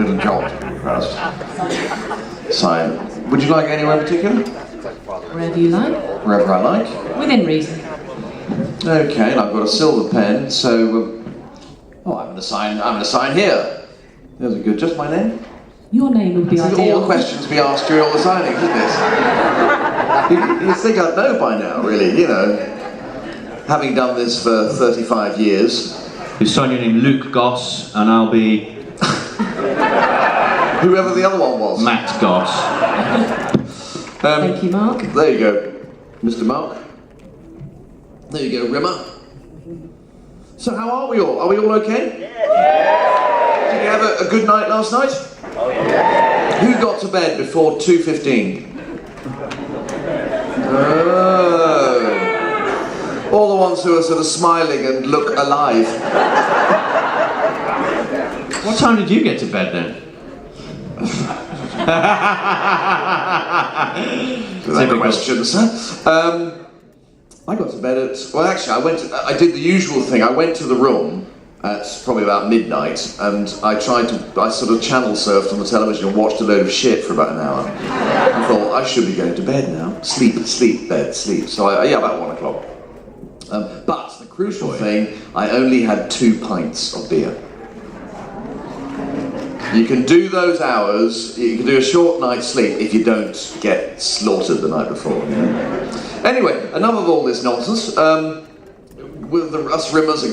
little jolt. Sign. Would you like anywhere in particular? Wherever you like. Wherever I like. Within reason. Okay, and I've got a silver pen, so I'm going to sign here. There's a good. Just my name. Your name would be ideal. All the questions we ask during all the signings, isn't it? You think I'd know by now, really? You know, having done this for 35 years. You sign your name Luke Goss, and I'll be whoever the other one was. Matt Goss. Thank you, Mark. There you go, Mr. Mark. There you go, Rimmer. So how are we all? Are we all okay? Yeah. Did you have a good night last night? Oh yeah. Who got to bed before 2:15? Oh. All the ones who are sort of smiling and look alive. What time did you get to bed then? Typical questions, huh? I got to bed at, well actually I did the usual thing. I went to the room at probably about midnight and I sort of channel surfed on the television and watched a load of shit for about an hour. I thought, I should be going to bed now. Sleep, bed, sleep. So about 1 o'clock. But the crucial thing, I only had 2 pints of beer. You can do those hours, you can do a short night's sleep if you don't get slaughtered the night before. You know? Anyway, enough of all this nonsense. Us Rimmers are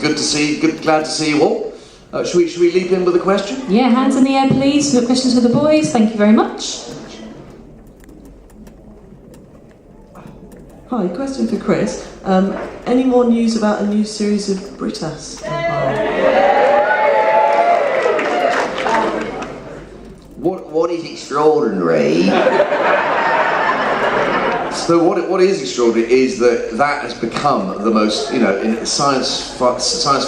glad to see you all. Should we leap in with a question? Yeah, hands in the air please. We've got questions for the boys. Thank you very much. Hi, question for Chris. Any more news about a new series of Britas? What is extraordinary? So what is extraordinary is that has become the most, you know, in science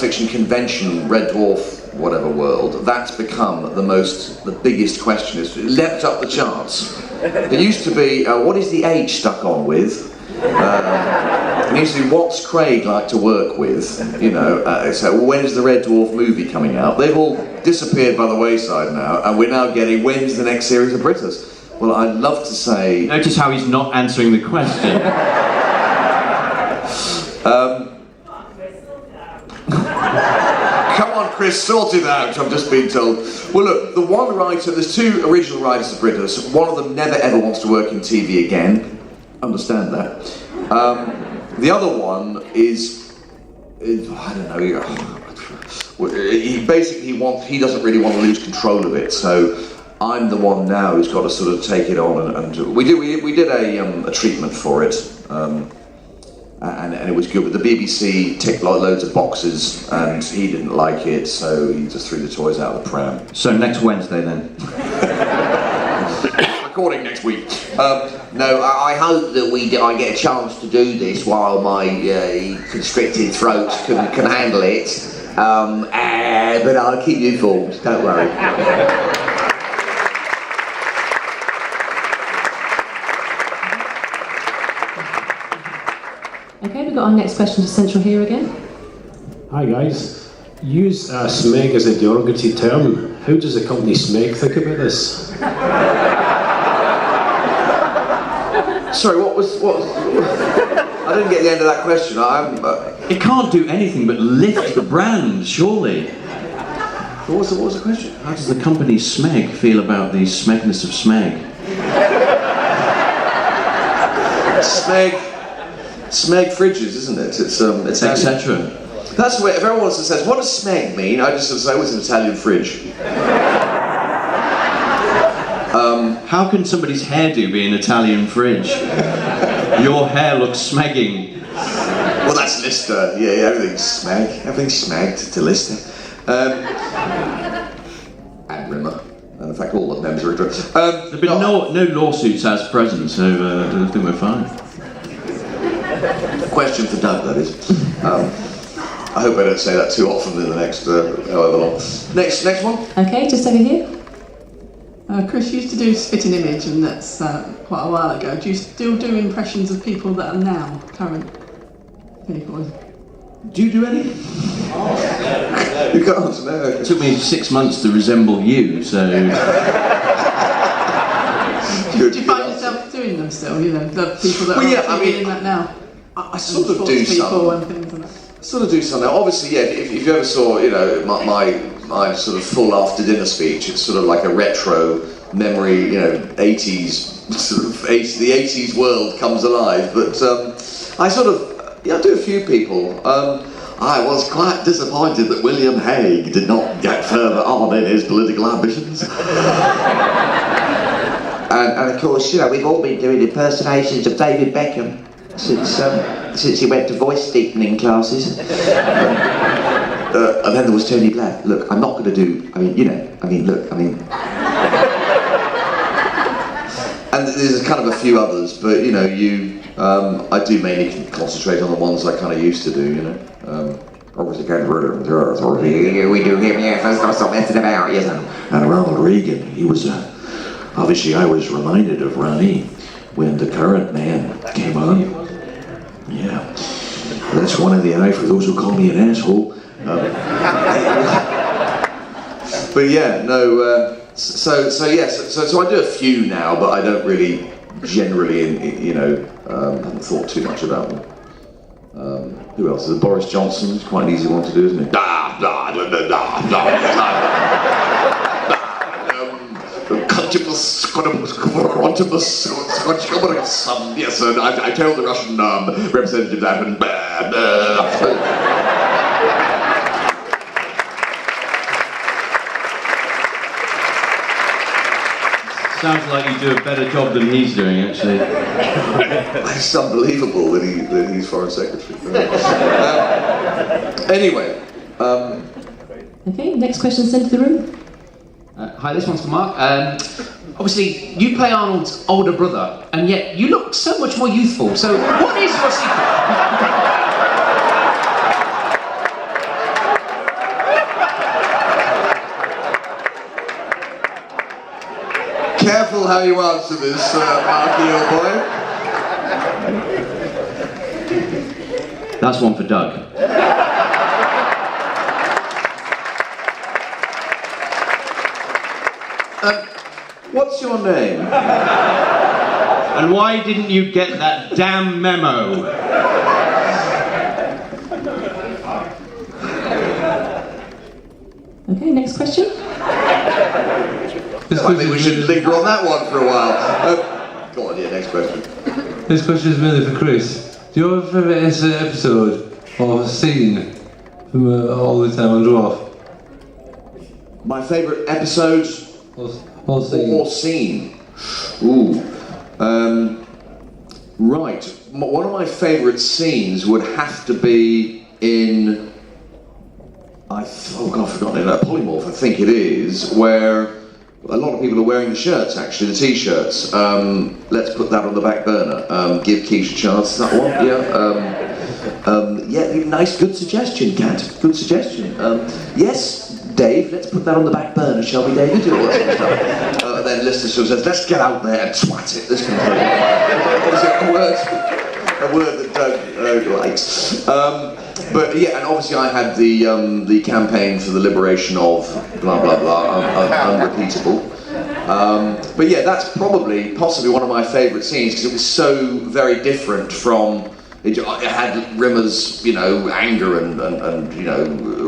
fiction convention, Red Dwarf, whatever world, that's become the biggest question. It's leapt up the charts. It used to be, what is the H stuck on with? It used to be, what's Craig like to work with? You know, so when's the Red Dwarf movie coming out? They've all disappeared by the wayside now, and we're now getting, when's the next series of Britas? Well, I'd love to say... Notice how he's not answering the question. Come on, Chris, sort it out, I've just been told. Well, look, the one writer, there's 2 original writers of Britas. One of them never ever wants to work in TV again. Understand that. The other one is I don't know, he doesn't really want to lose control of it, so I'm the one now who's got to sort of take it on, and we did a treatment for it, and it was good. But the BBC ticked loads of boxes, and he didn't like it, so he just threw the toys out of the pram. So next Wednesday then. Recording next week. No, I hope that I get a chance to do this while my constricted throat can handle it. But I'll keep you informed. Don't worry. Okay, we've got our next question to Central here again. Hi guys. Use smeg as a derogatory term. How does the company Smeg think about this? Sorry, what? I didn't get the end of that question. It can't do anything but lift the brand, surely. What was the question? How does the company Smeg feel about the smegness of Smeg? Smeg fridges, isn't it? It's etc. That's the way, if everyone says, what does smeg mean? I just say, oh, it's an Italian fridge. How can somebody's hairdo be an Italian fridge? Your hair looks smegging. Well, that's Lister. Yeah, everything's smeg. Everything's smegged to Lister. And Rimmer. And in fact, all the members are addressed. There have been no lawsuits as present, so I think we're fine. Question for Doug, that is. I hope I don't say that too often in the next however long. Next one. Okay, just over here. Chris used to do Spitting Image, and that's quite a while ago. Do you still do impressions of people that are now current people? Do you do any? You can't, no. It took me 6 months to resemble you, so... Do you find yourself doing them still? You know, the people that are doing that now. I sort of do some. And things like that. Sort of do something. Obviously, yeah. If you ever saw, you know, my sort of full after dinner speech, it's sort of like a retro memory, you know, 80s sort of the 80s world comes alive. But I sort of I do a few people. I was quite disappointed that William Hague did not get further on in his political ambitions. And of course, you know, we've all been doing impersonations of David Beckham since he went to voice deepening classes. And then there was Tony Blair. Look, I'm not going to do. And there's kind of a few others, but you know, I do mainly concentrate on the ones I kind of used to do. You know. Obviously, get rid of the authority. We do him, yeah. Let's not stop messing about, yes. And Ronald Reagan, he was. Obviously, I was reminded of Ronnie when the current man came on. Yeah, that's one of the eye for those who call me an asshole. But yeah, no. So I do a few now, but I don't really generally, you know, haven't thought too much about them. Who else? Is it Boris Johnson? It's quite an easy one to do, isn't it? Yes, and I told the Russian representative that, and Sounds like you do a better job than he's doing, actually. It's unbelievable that he's foreign secretary. Anyway. Okay, next question sent to the room. Hi, this one's for Mark. Obviously, you play Arnold's older brother, and yet you look so much more youthful. So, what is your secret? Careful how you answer this, Marky, old boy. That's one for Doug. What's your name? And why didn't you get that damn memo? Okay, next question. I think we should linger on that one for a while. Go on, yeah, next question. This question is mainly for Chris. Do you have a favourite episode or scene from All the Time on Dwarf? My favourite episode or scene? Or scene? Ooh. Right. One of my favourite scenes would have to be in... I've forgotten it. Polymorph, I think it is, where a lot of people are wearing the shirts, actually, the t-shirts. Let's put that on the back burner. Give Quiche a chance, that one, yeah. Yeah, nice, good suggestion, Kat. Good suggestion. Yes, Dave, let's put that on the back burner, shall we, David? All that sort of stuff. And then Lister sort of says, let's get out there and twat it. This kind of thing. Obviously, a word that Doug likes. But yeah, and obviously I had the campaign for the liberation of blah blah blah, unrepeatable. But yeah, that's possibly one of my favourite scenes because it was so very different from. It had Rimmer's, you know, anger and you know,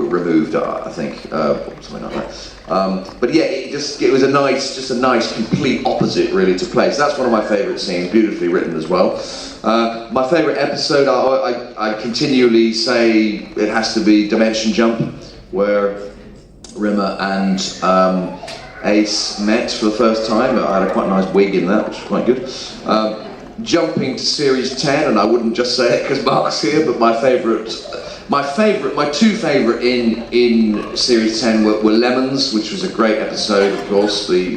removed, I think, something like that. But yeah, it was a nice, complete opposite, really, to play. So that's one of my favourite scenes, beautifully written as well. My favourite episode, I continually say it has to be Dimension Jump, where Rimmer and Ace met for the first time. I had a quite nice wig in that, which was quite good. Jumping to series 10, and I wouldn't just say it because Mark's here, but my two favourite in series 10 were Lemons, which was a great episode, of course. The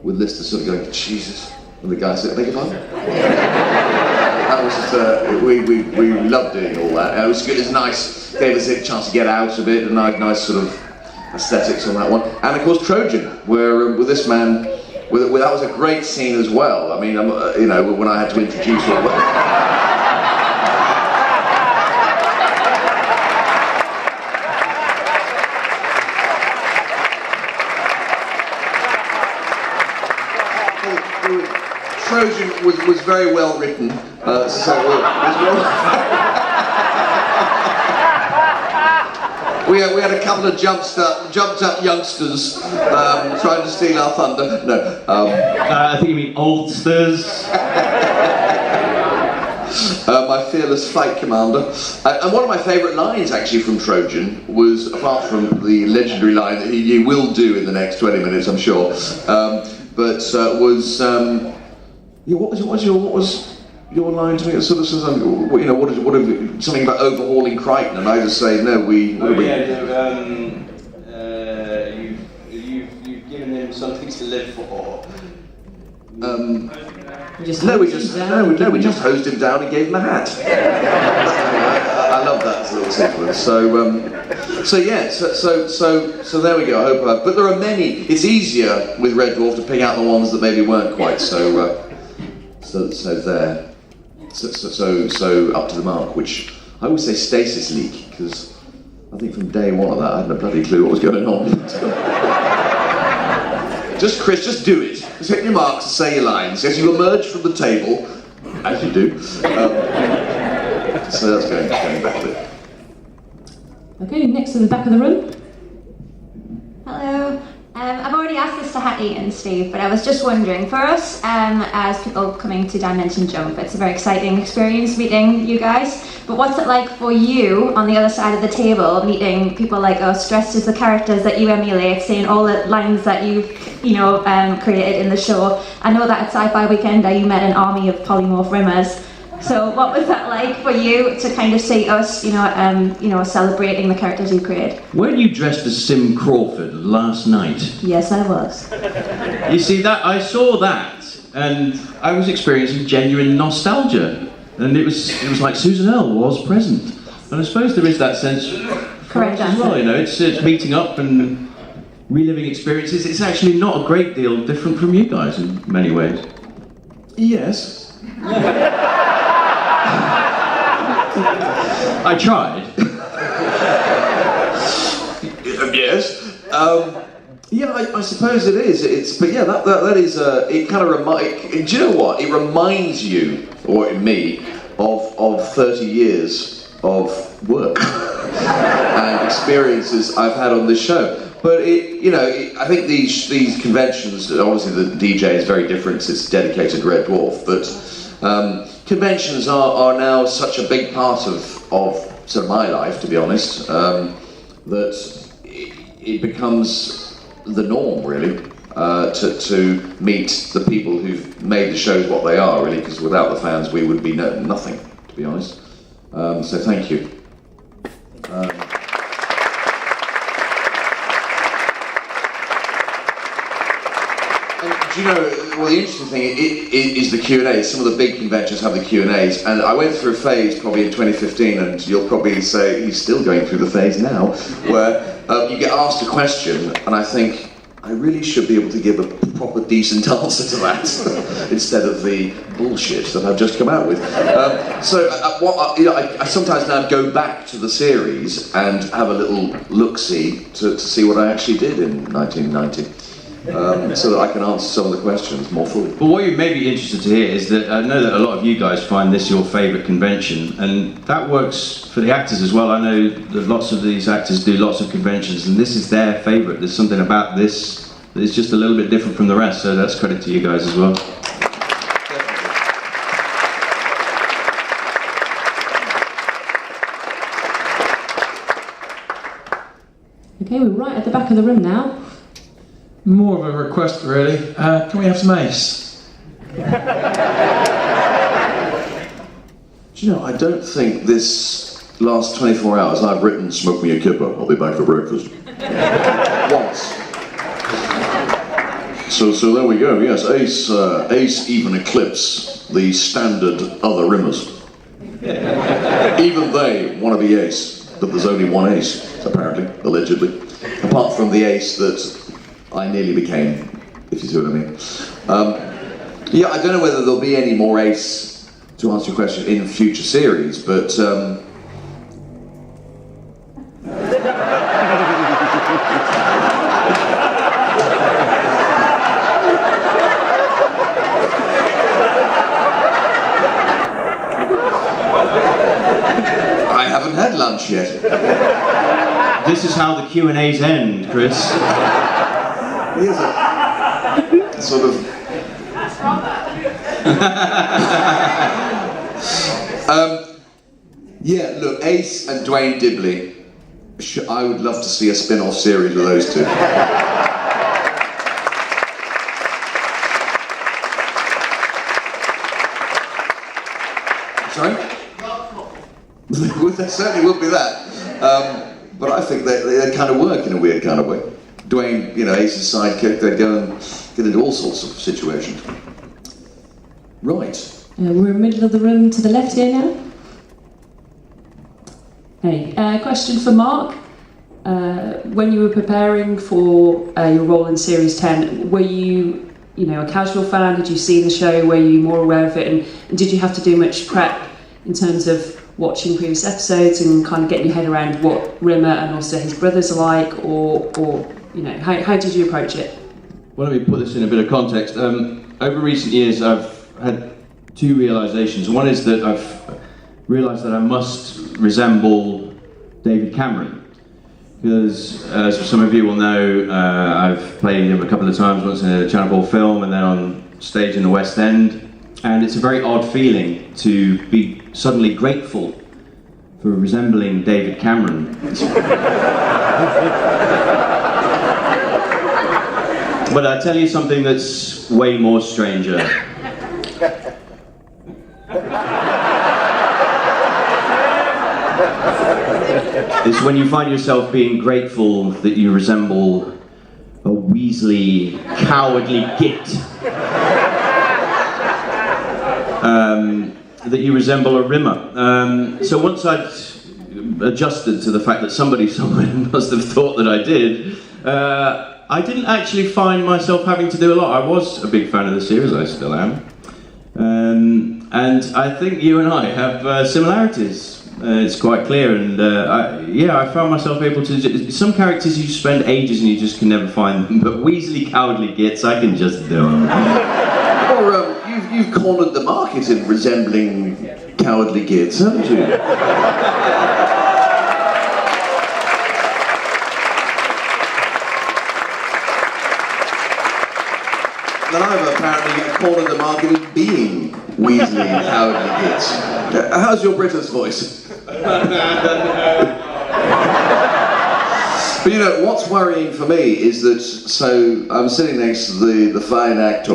with Lister sort of going, Jesus, and the guy said, "Beg your pardon?" That was just we loved doing all that. It was good. It was nice. Gave us a chance to get out of it. A nice sort of aesthetics on that one, and of course Trojan, where with this man. That was a great scene as well. I mean, you know, when I had to introduce all that. was very well written. We had a couple of jumped up youngsters trying to steal our thunder. No. I think you mean oldsters. My fearless fight commander. And one of my favourite lines actually from Trojan was, apart from the legendary line that he will do in the next 20 minutes, I'm sure, what was your line to me? It sort of says, something about overhauling Crichton, and I just say, no, you've given him something to live for. We just hosed him down and gave him a hat. I love that little sequence. So there we go. I hope. But there are many. It's easier with Red Dwarf to pick out the ones that maybe weren't quite so there. So up to the mark. Which I always say stasis leak, because I think from day one of that I had no bloody clue what was going on. Just Chris, just do it. Just hit your marks and say your lines. As you emerge from the table, as you do. So that's going back a bit. Okay, next to the back of the room. Hello. I've already asked this to Hattie and Steve, but I was just wondering, for us as people coming to Dimension Jump, it's a very exciting experience meeting you guys, but what's it like for you on the other side of the table, meeting people like us dressed as the characters that you emulate, seeing all the lines that you've created in the show? I know that at Sci-Fi Weekender you met an army of polymorph rimmers. So what was that like for you to kind of see us, celebrating the characters you create? Weren't you dressed as Sim Crawford last night? Yes, I was. You see, that I saw that, and I was experiencing genuine nostalgia, and it was like Susan Earle was present, and I suppose there is that sense. Correct as well. It's meeting up and reliving experiences. It's actually not a great deal different from you guys in many ways. Yes. I tried. Yes. I suppose it is. But yeah, that is. It kind of do you know what? It reminds you, or me, of 30 years of work and experiences I've had on this show. But I think these conventions. Obviously, the DJ is very different. It's dedicated Red Dwarf, but. Conventions are now such a big part of sort of my life, to be honest, that it becomes the norm, really, to meet the people who've made the shows what they are, really, because without the fans we would be nothing, to be honest. So thank you. Do you know, the interesting thing is the Q&A. Some of the big conventions have the Q&As, and I went through a phase probably in 2015, and you'll probably say he's still going through the phase now, where you get asked a question, and I think, I really should be able to give a proper decent answer to that, instead of the bullshit that I've just come out with. I sometimes now go back to the series and have a little look-see to see what I actually did in 1990. So that I can answer some of the questions more fully. Well, what you may be interested to hear is that I know that a lot of you guys find this your favourite convention, and that works for the actors as well. I know that lots of these actors do lots of conventions, and this is their favourite. There's something about this that is just a little bit different from the rest, so that's credit to you guys as well. Okay, we're right at the back of the room now. More of a request, really. Can we have some ace? Do you know, I don't think this last 24 hours I've written "Smoke me a kipper, I'll be back for breakfast" once. So there we go. Yes, ace even eclipse the standard other rimmers. Even they want to be ace, but there's only one ace, apparently, allegedly. Apart from the ace that I nearly became, if you see what I mean. I don't know whether there'll be any more ace, to answer your question, in future series, but haven't had lunch yet. This is how the Q&As end, Chris. Here's a sort of... yeah, look, Ace and Dwayne Dibley. I would love to see a spin-off series with those two. Sorry? Well, there certainly would be that. But I think they kind of work in a weird kind of way. Dwayne, you know, Ace's sidekick, they'd go and get into all sorts of situations. Right. We're in the middle of the room to the left here now. Hey, question for Mark. When you were preparing for your role in Series 10, were you a casual fan? Did you see the show? Were you more aware of it? And did you have to do much prep in terms of watching previous episodes and kind of getting your head around what Rimmer and also his brothers are like, or how did you approach it? Well, let me put this in a bit of context. Over recent years, I've had two realizations. One is that I've realised that I must resemble David Cameron. Because, as some of you will know, I've played him a couple of times, once in a Channel 4 film and then on stage in the West End. And it's a very odd feeling to be suddenly grateful for resembling David Cameron. But I tell you something that's way more stranger. It's when you find yourself being grateful that you resemble a Weasley, cowardly git. That you resemble a Rimmer. So once I'd adjusted to the fact that somebody somewhere must have thought that I did, I didn't actually find myself having to do a lot. I was a big fan of the series, I still am. And I think you and I have similarities. It's quite clear, and I found myself able to... Some characters you spend ages and you just can never find them, but Weasley cowardly gits, I can just do them. Or you've cornered the market in resembling cowardly gits, haven't you? Then I've apparently cornered the market in being Weasley cowardly gits. How's your British voice? But what's worrying for me is that, so I'm sitting next to the fine actor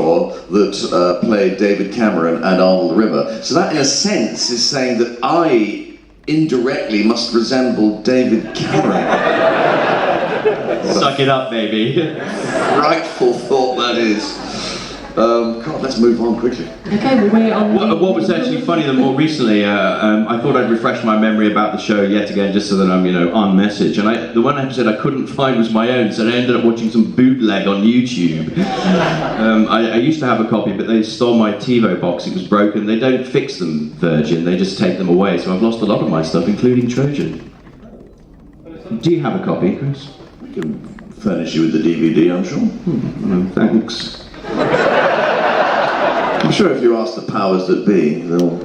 that played David Cameron and Arnold Rimmer, so that in a sense is saying that I indirectly must resemble David Cameron. Suck it up, baby. Frightful thought that is. God, let's move on quickly. Okay, we'll wait on. What was actually funny, that more recently, I thought I'd refresh my memory about the show yet again, just so that I'm, on message. And the one episode I couldn't find was my own, so I ended up watching some bootleg on YouTube. I used to have a copy, but they stole my TiVo box. It was broken. They don't fix them, Virgin. They just take them away. So I've lost a lot of my stuff, including Trojan. Do you have a copy, Chris? I can furnish you with the DVD, I'm sure. Thanks. I'm sure if you ask the powers that be, they'll...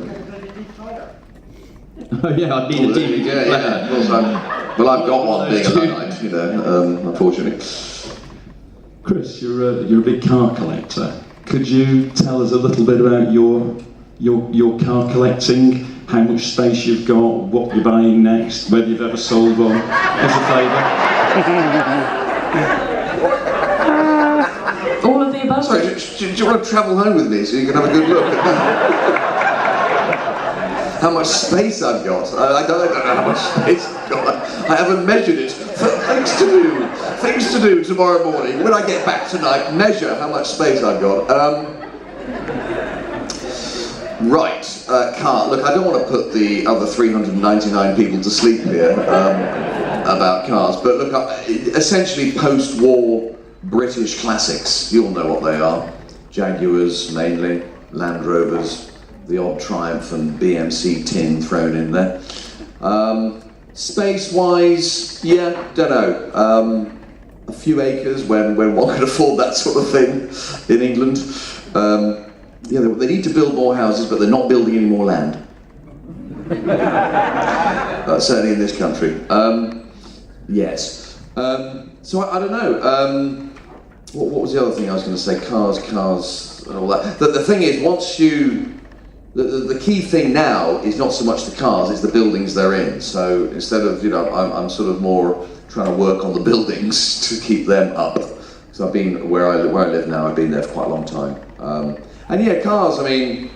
Oh yeah, I'd need a DVD player. Yeah. Well, I've got one being a Luddite, unfortunately. Chris, you're a big car collector. Could you tell us a little bit about your car collecting? How much space you've got, what you're buying next, whether you've ever sold one, as a favour? All of the above. Sorry, do you want to travel home with me so you can have a good look at how much space I've got? I don't know how much space I've got. I haven't measured it. Things to do tomorrow morning. When I get back tonight, measure how much space I've got. Right, car. Look, I don't want to put the other 399 people to sleep here about cars, but look, essentially post-war British classics, you'll know what they are. Jaguars, mainly, Land Rovers, the odd Triumph and BMC tin thrown in there. Space-wise, don't know. A few acres when one could afford that sort of thing in England. They need to build more houses, but they're not building any more land. certainly in this country. Yes. So I don't know. What was the other thing I was going to say? Cars, and all that. The thing is, once you... The key thing now is not so much the cars, it's the buildings they're in. So instead of, I'm sort of more trying to work on the buildings to keep them up. So I've been, where I live now, I've been there for quite a long time. And yeah, cars, I mean,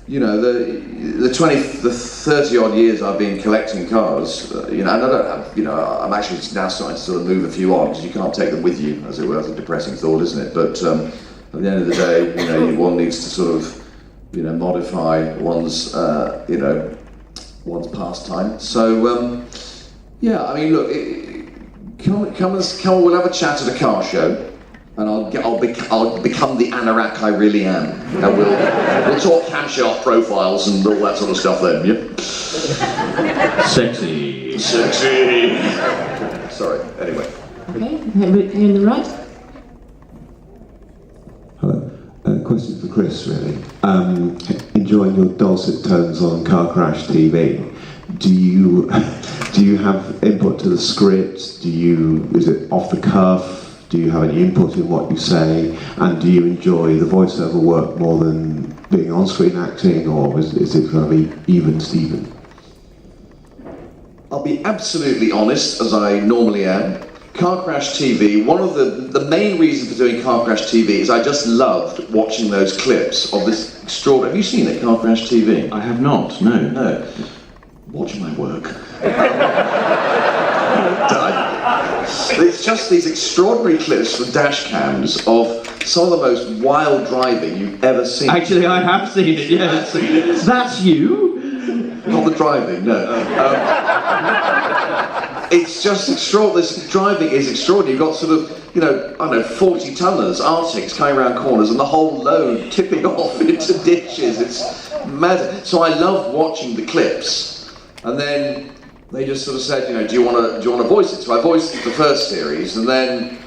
the 30 odd years I've been collecting cars, and I don't have, I'm actually now starting to sort of move a few on, because you can't take them with you, as it were. That's a depressing thought, isn't it? But at the end of the day, one needs to sort of, modify one's, one's pastime. So, yeah, I mean, look, come, we'll have a chat at a car show. And I'll become the anorak I really am, and we'll talk camshaft profiles and all that sort of stuff then. Yeah. Sexy. Sorry. Anyway. Okay, here in the right. Hello. Question for Chris, really. Enjoying your dulcet tones on Car Crash TV. Do you have input to the script? Is it off the cuff? Do you have any input in what you say? And do you enjoy the voiceover work more than being on-screen acting, or is it going to be even Steven? I'll be absolutely honest, as I normally am. Car Crash TV, one of the main reasons for doing Car Crash TV is I just loved watching those clips of this extraordinary... Have you seen it, Car Crash TV? I have not, no. No. Watch my work. It's just these extraordinary clips from dash cams of some of the most wild driving you've ever seen. Actually, I have seen it, yes. That's you? Not the driving, no. It's just extraordinary. This driving is extraordinary. You've got sort of, 40-tonners, Arctics coming around corners and the whole load tipping off into ditches. It's mad. So I love watching the clips. And then they just sort of said, do you want to voice it? So I voiced the first series, and then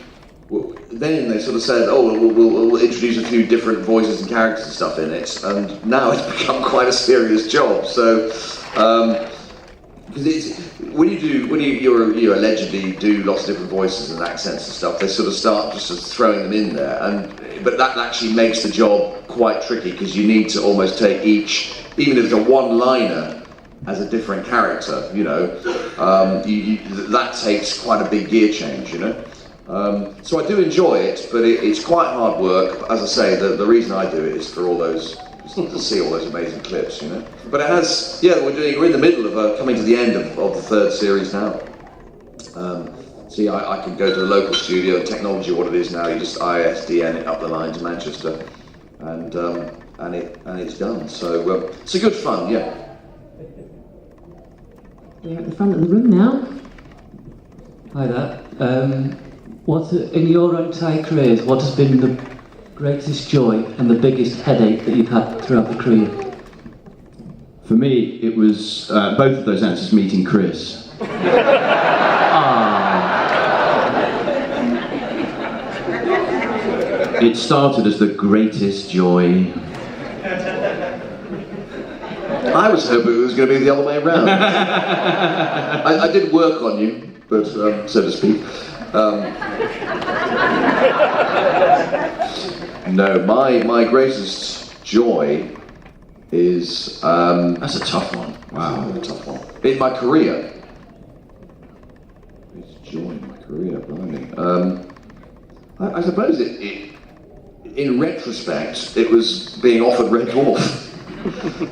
they sort of said, we'll introduce a few different voices and characters and stuff in it, and now it's become quite a serious job. So, because when you allegedly do lots of different voices and accents and stuff, they sort of start just throwing them in there, but that actually makes the job quite tricky, because you need to almost take each, even if it's a one-liner, as a different character, that takes quite a big gear change, So I do enjoy it, but it's quite hard work. As I say, the reason I do it is for all those, to see all those amazing clips, But it has, we're in the middle of coming to the end of the third series now. See, I can go to the local studio, technology, what it is now, you just ISDN it up the line to Manchester, and it's done. So it's a good fun, yeah. We're at the front of the room now. Hi there. In your entire careers, what has been the greatest joy and the biggest headache that you've had throughout the career? For me, it was both of those answers meeting Chris. It started as the greatest joy. I was hoping it was going to be the other way around. I did work on you, but so to speak. No, my greatest joy is... That's a tough one. Wow, a tough one. In my career. Greatest joy in my career, blimey. I suppose in retrospect, it was being offered Red Dwarf.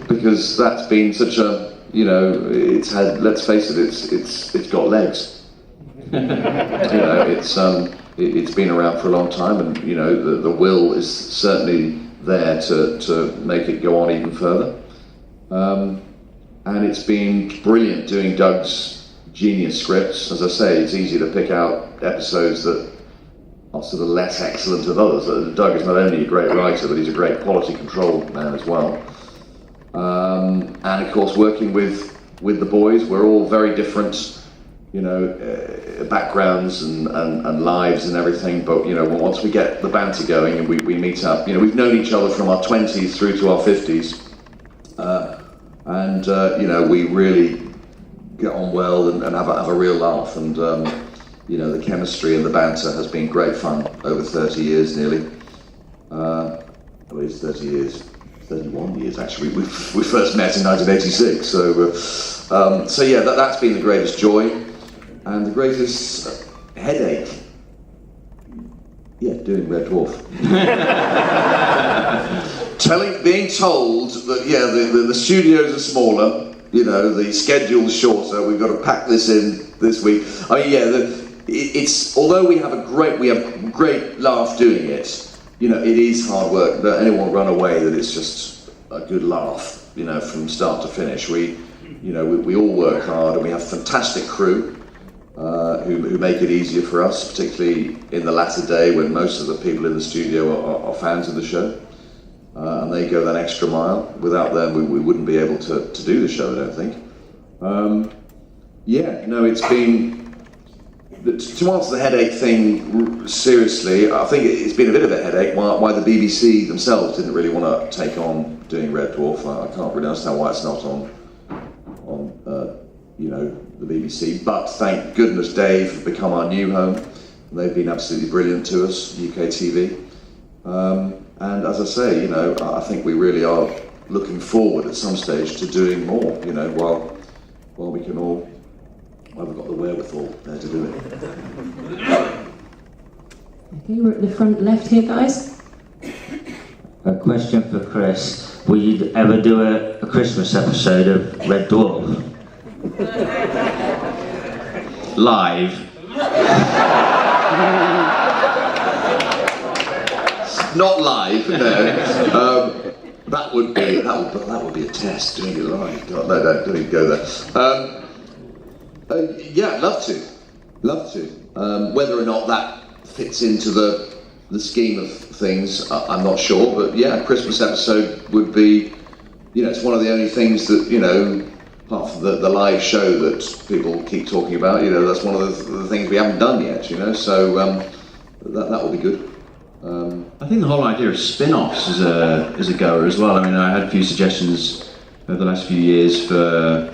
Because that's been such a, it's had, let's face it, it's got legs. It's been around for a long time, and the will is certainly there to make it go on even further. And it's been brilliant doing Doug's genius scripts. As I say, it's easy to pick out episodes that are sort of less excellent than others. Doug is not only a great writer, but he's a great quality control man as well. And of course, working with the boys, we're all very different, backgrounds and lives and everything. But once we get the banter going and we meet up, we've known each other from our 20s through to our 50s, and we really get on well and have a real laugh. And you know, the chemistry and the banter has been great fun over 30 years nearly. It's 30 years, 31 years actually. We first met in 1986, so yeah, that's been the greatest joy and the greatest headache. Yeah, doing Red Dwarf. Being told that the studios are smaller, you know, the schedule's shorter. We've got to pack this in this week. I mean, it's although we have a great laugh doing it. You know, it is hard work. Don't anyone run away that it's just a good laugh. You know, from start to finish. We all work hard, and we have a fantastic crew who make it easier for us, particularly in the latter day when most of the people in the studio are fans of the show, and they go that extra mile. Without them, we wouldn't be able to do the show, I don't think. It's been. To answer the headache thing seriously, I think it's been a bit of a headache why the BBC themselves didn't really want to take on doing Red Dwarf. I can't really understand why it's not on the BBC. But thank goodness Dave have become our new home. They've been absolutely brilliant to us, UK TV. And as I say, you know, I think we really are looking forward at some stage to doing more. You know, while we can all. I've got the wherewithal there to do it. Okay, we're at the front left here, guys. A question for Chris. Will you ever do a Christmas episode of Red Dwarf? Live. Not live, no. That would be a test, doing it live. No, don't even go there. Yeah, love to. Whether or not that fits into the scheme of things, I'm not sure. But yeah, a Christmas episode would be, you know, it's one of the only things that, you know, apart from the live show that people keep talking about, you know, that's one of the things we haven't done yet, you know. So that will be good. I think the whole idea of spin-offs is a goer as well. I mean, I had a few suggestions over the last few years for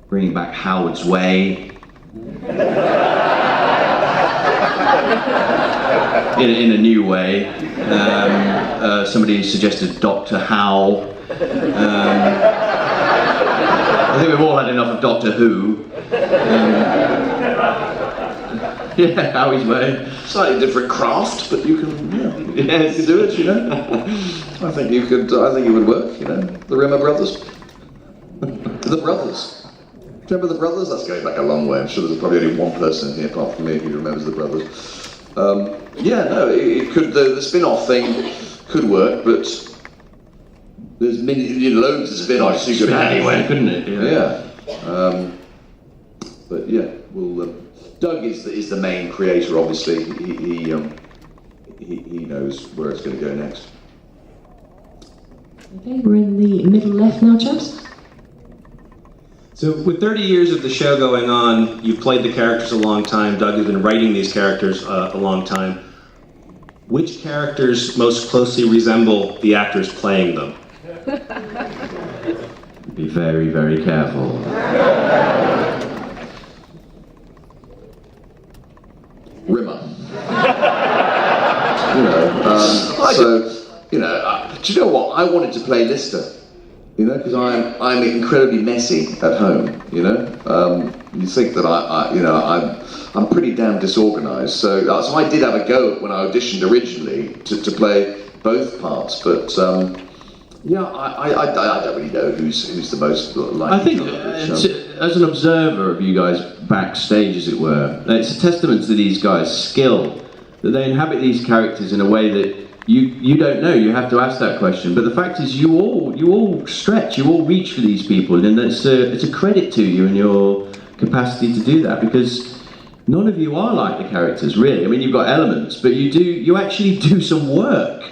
bringing back Howard's Way in a new way. Somebody suggested Doctor How. I think we've all had enough of Doctor Who. Yeah, Howie's Way. Slightly different craft, but you can, you can do it, you know. I think it would work, you know. The Rimmer Brothers. The Brothers. Do you remember the Brothers? That's going back a long way. I'm sure there's probably only one person here apart from me who remembers the Brothers. It could. The spin-off thing could work, but there's loads of spin-offs you could have anyway, couldn't it? Yeah. But yeah, we'll. Doug is the main creator. Obviously, he knows where it's going to go next. Okay, we're in the middle left now, chaps. So with 30 years of the show going on, you've played the characters a long time. Doug has been writing these characters a long time. Which characters most closely resemble the actors playing them? Be very, very careful. Rimmer. Do you know what? I wanted to play Lister. You know, because I'm incredibly messy at home. You know, you think that I'm pretty damn disorganised. So I did have a go when I auditioned originally to play both parts, but I don't really know who's the most likely. I think as an observer of you guys backstage, as it were, it's a testament to these guys' skill that they inhabit these characters in a way that you don't know. You have to ask that question. But the fact is, you all stretch, you all reach for these people, and it's a credit to you and your capacity to do that, because none of you are like the characters, really. I mean, you've got elements, but you actually do some work.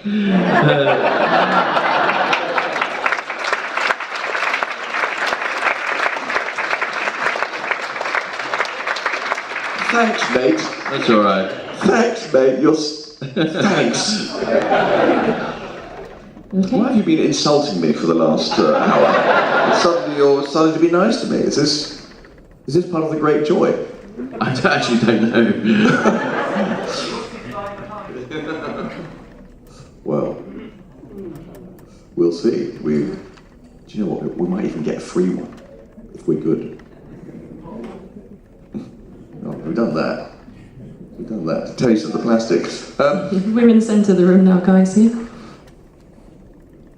Thanks, mate. That's all right. Thanks, mate. Thanks. Okay. Why have you been insulting me for the last hour? Suddenly you're starting to be nice to me. Is this Is this part of the great joy? I actually don't know. Well, we'll see. Do you know what? We might even get a free one if we're good. Oh, we've done that. We've done that. Taste of the plastic. We're in the centre of the room now, guys, here.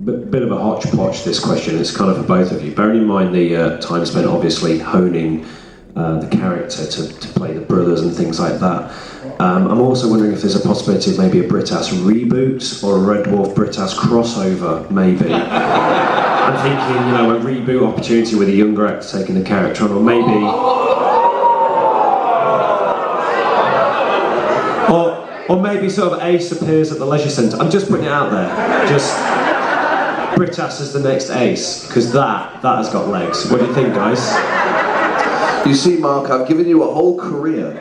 Bit of a hodgepodge, this question. It's kind of for both of you. Bearing in mind the time spent obviously honing the character to play the brothers and things like that. I'm also wondering if there's a possibility of maybe a Brit-Ass reboot or a Red Dwarf Brit-Ass crossover, maybe. I'm thinking, a reboot opportunity with a younger actor taking the character on, or maybe... Or maybe sort of Ace appears at the leisure centre. I'm just putting it out there. Just Brit-Ass as the next Ace, because that has got legs. What do you think, guys? You see, Mark, I've given you a whole career.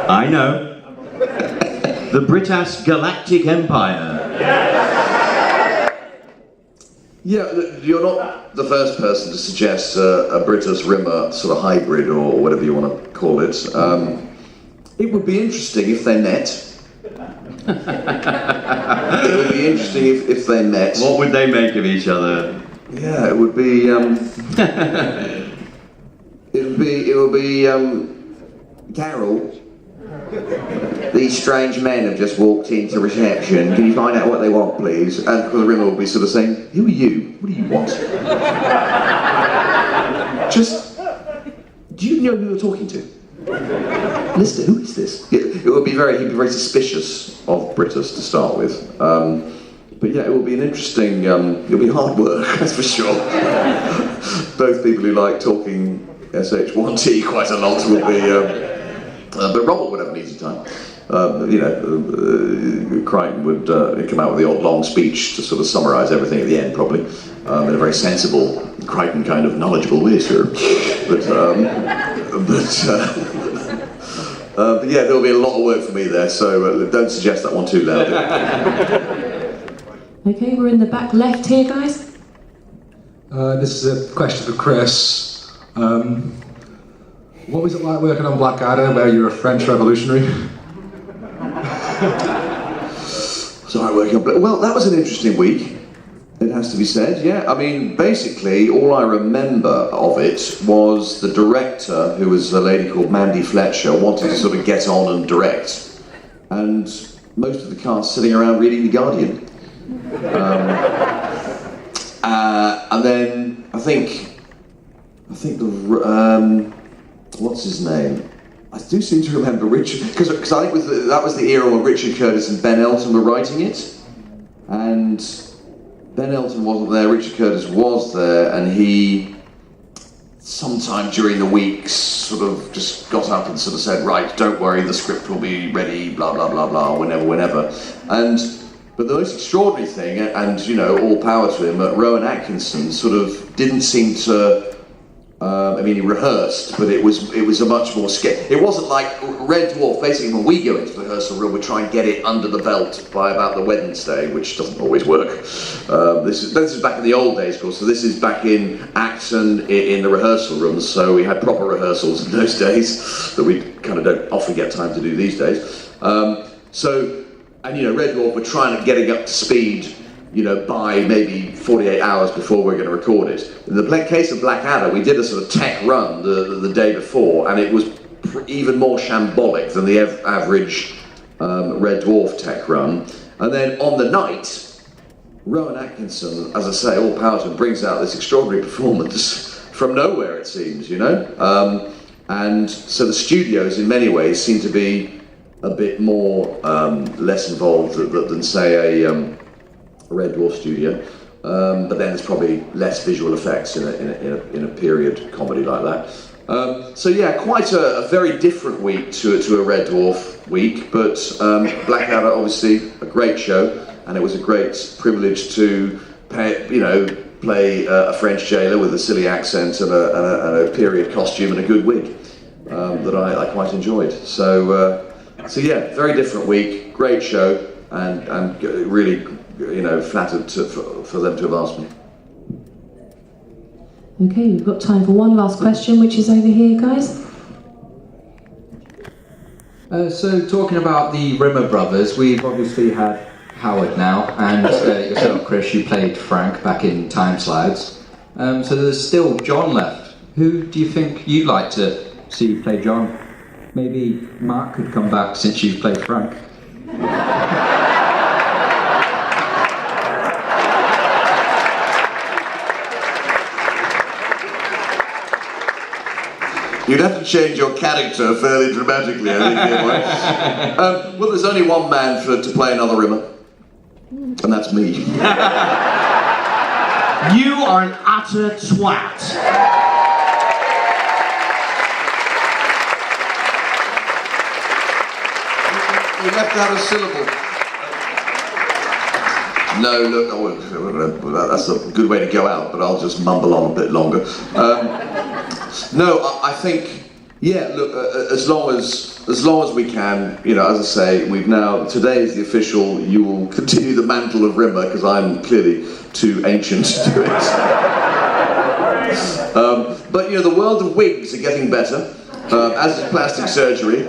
I know. The Brit-Ass Galactic Empire. Yeah, you're not the first person to suggest a Brit-Ass Rimmer sort of hybrid or whatever you want to call it. It would be interesting if they met. It would be interesting if they met. What would they make of each other? Yeah, it would be. It would be. Carol. These strange men have just walked into reception. Can you find out what they want, please? And the Rimmer will be sort of saying, "Who are you? What do you want?" Just. Do you know who you're talking to? Lister, who is this? It would be he'd be very suspicious of Brit-Ass to start with. But yeah, it will be an interesting, it'll be hard work, that's for sure. Both people who like talking SH1T quite a lot will be, but Robert would have an easy time. Crichton would come out with the odd long speech to sort of summarise everything at the end, probably, in a very sensible, Crichton kind of knowledgeable way, sir. But yeah, there'll be a lot of work for me there, so don't suggest that one too loudly. Okay, we're in the back left here, guys. This is a question for Chris. What was it like working on Blackadder, where you're a French revolutionary? Sorry, working on well, that was an interesting week. It has to be said, yeah. I mean, basically, all I remember of it was the director, who was a lady called Mandy Fletcher, wanted to sort of get on and direct, and most of the cast sitting around reading The Guardian. And then I think the what's his name? I do seem to remember Richard, because I think that was the era when Richard Curtis and Ben Elton were writing it, and Ben Elton wasn't there, Richard Curtis was there, and he, sometime during the week, sort of just got up and sort of said, right, don't worry, the script will be ready, blah, blah, blah, blah, whenever. But the most extraordinary thing, and, all power to him, Rowan Atkinson sort of didn't seem to, he rehearsed, but it was a much more it wasn't like Red Dwarf. Basically, when we go into the rehearsal room, we try and get it under the belt by about the Wednesday, which doesn't always work. This is back in the old days, of course. So this is back in Acton in the rehearsal rooms. So we had proper rehearsals in those days that we kind of don't often get time to do these days. Red Dwarf were trying to get it up to speed, by maybe 48 hours before we're going to record it. In the case of Blackadder, we did a sort of tech run the day before, and it was even more shambolic than the average Red Dwarf tech run. And then on the night, Rowan Atkinson, as I say, all power to him, brings out this extraordinary performance from nowhere, it seems, and so the studios, in many ways, seem to be a bit more less involved than say a Red Dwarf studio, but then there's probably less visual effects in a period comedy like that. Quite a very different week to a Red Dwarf week, but Blackadder, obviously a great show, and it was a great privilege to play a French jailer with a silly accent and a period costume and a good wig that I quite enjoyed. So very different week, great show, and really, flattered for them to have asked me. Okay, we've got time for one last question, which is over here, guys. So talking about the Rimmer brothers, we've obviously had Howard now, and yourself, Chris, you played Frank back in Time Slides. So there's still John left. Who do you think you'd like to see play John? Maybe Mark could come back since you've played Frank. You'd have to change your character fairly dramatically, I think, anyway. Well, there's only one man to play another Rimmer, and that's me. You are an utter twat. You have to have a syllable. No, look, that's a good way to go out, but I'll just mumble on a bit longer. No, I think, yeah, look, as long as we can, you know, as I say, today is the official, you will continue the mantle of Rimmer, because I'm clearly too ancient to do it. But, you know, the world of wigs are getting better, as is plastic surgery.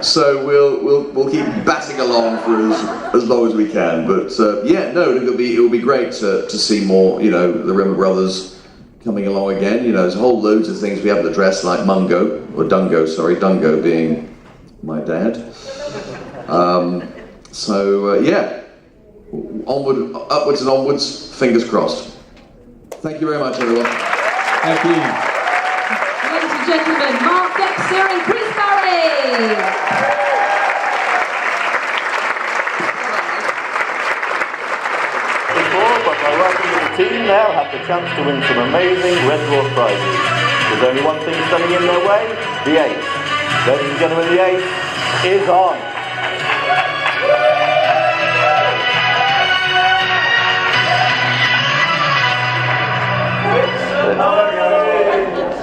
So we'll keep batting along for as long as we can. But yeah, no, it'll be great to see more, you know, the Rimmer brothers coming along again. You know, there's a whole loads of things we haven't addressed, like Dungo being my dad. Yeah, upwards and onwards, fingers crossed. Thank you very much, everyone. Thank you. Ladies and gentlemen, Mark, Dexter and Chris Barrie. But by working with the team, they'll have the chance to win some amazing Red Dwarf prizes. There's only one thing standing in their way, the ace. Ladies and gentlemen, the ace is on.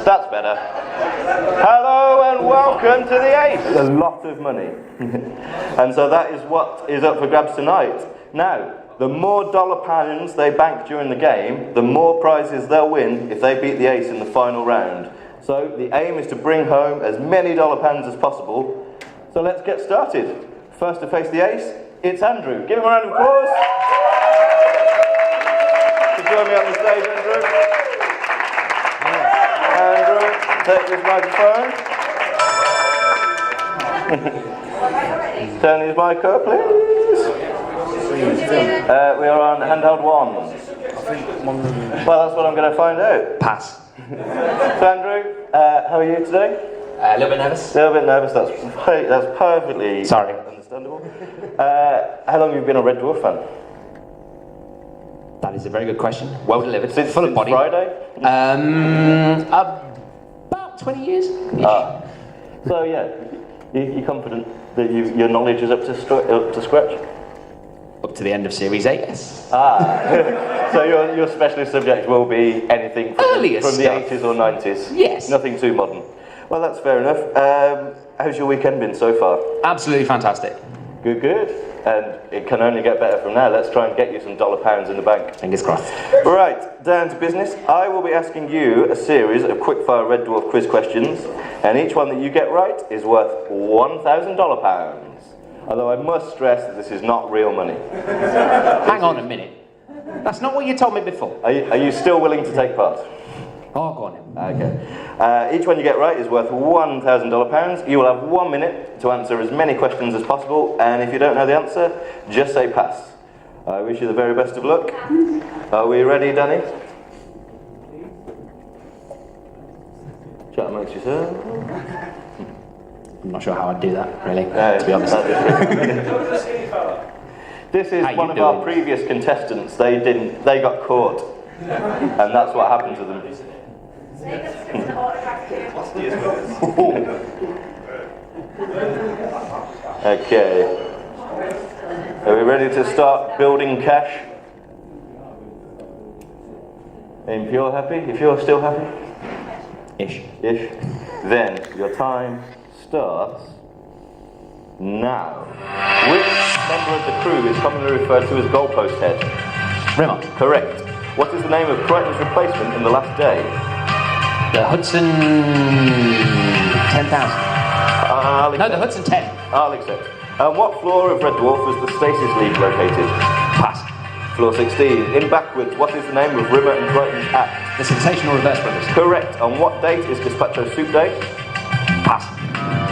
That's better. Hello and welcome to the ace. A lot of money. And so that is what is up for grabs tonight. Now, the more dollar pounds they bank during the game, the more prizes they'll win if they beat the ace in the final round. So the aim is to bring home as many dollar pounds as possible. So let's get started. First to face the ace, it's Andrew. Give him a round of applause. To join me on the stage, Andrew. Andrew, take this microphone. Turn his mic up, please. We are on handheld one. Well, that's what I'm going to find out. Pass. So, Andrew, how are you today? A little bit nervous. A little bit nervous. That's perfectly understandable. How long have you been a Red Dwarf fan? That is a very good question. Well delivered. Since full of body. Friday? About 20 years. So yeah, you're confident that your knowledge is up to scratch? Up to the end of Series 8, yes. So your specialist subject will be anything from the 80s or 90s? Yes. Nothing too modern. Well, that's fair enough. How's your weekend been so far? Absolutely fantastic. Good. And it can only get better from now. Let's try and get you some dollar pounds in the bank. Fingers crossed. Right, down to business. I will be asking you a series of quickfire Red Dwarf quiz questions, and each one that you get right is worth $1,000 pounds. Although I must stress that this is not real money. Hang on a minute. That's not what you told me before. Are you still willing to take part? Oh, go on then. Okay. Each one you get right is worth $1,000 pounds. You will have 1 minute to answer as many questions as possible, and if you don't know the answer, just say pass. I wish you the very best of luck. Are we ready, Danny? Chat amongst yourselves. I'm not sure how I'd do that, really, to be honest. This is one of our previous contestants. They got caught, and that's what happened to them. Okay. Are we ready to start building cash? And if you're happy, if you're still happy? Ish. Then your time starts now. Which member of the crew is commonly referred to as goalpost head? Rimmer. Correct. What is the name of Crichton's replacement in The Last Day? The Hudson 10,000. No, the Hudson 10. I'll accept. On what floor of Red Dwarf was the Stasis League located? Pass. Floor 16. In Backwards, what is the name of Rimmer and Crichton's act? The Sensational Reverse Brothers. Correct. On what date is Gazpacho Soup Day? Pass.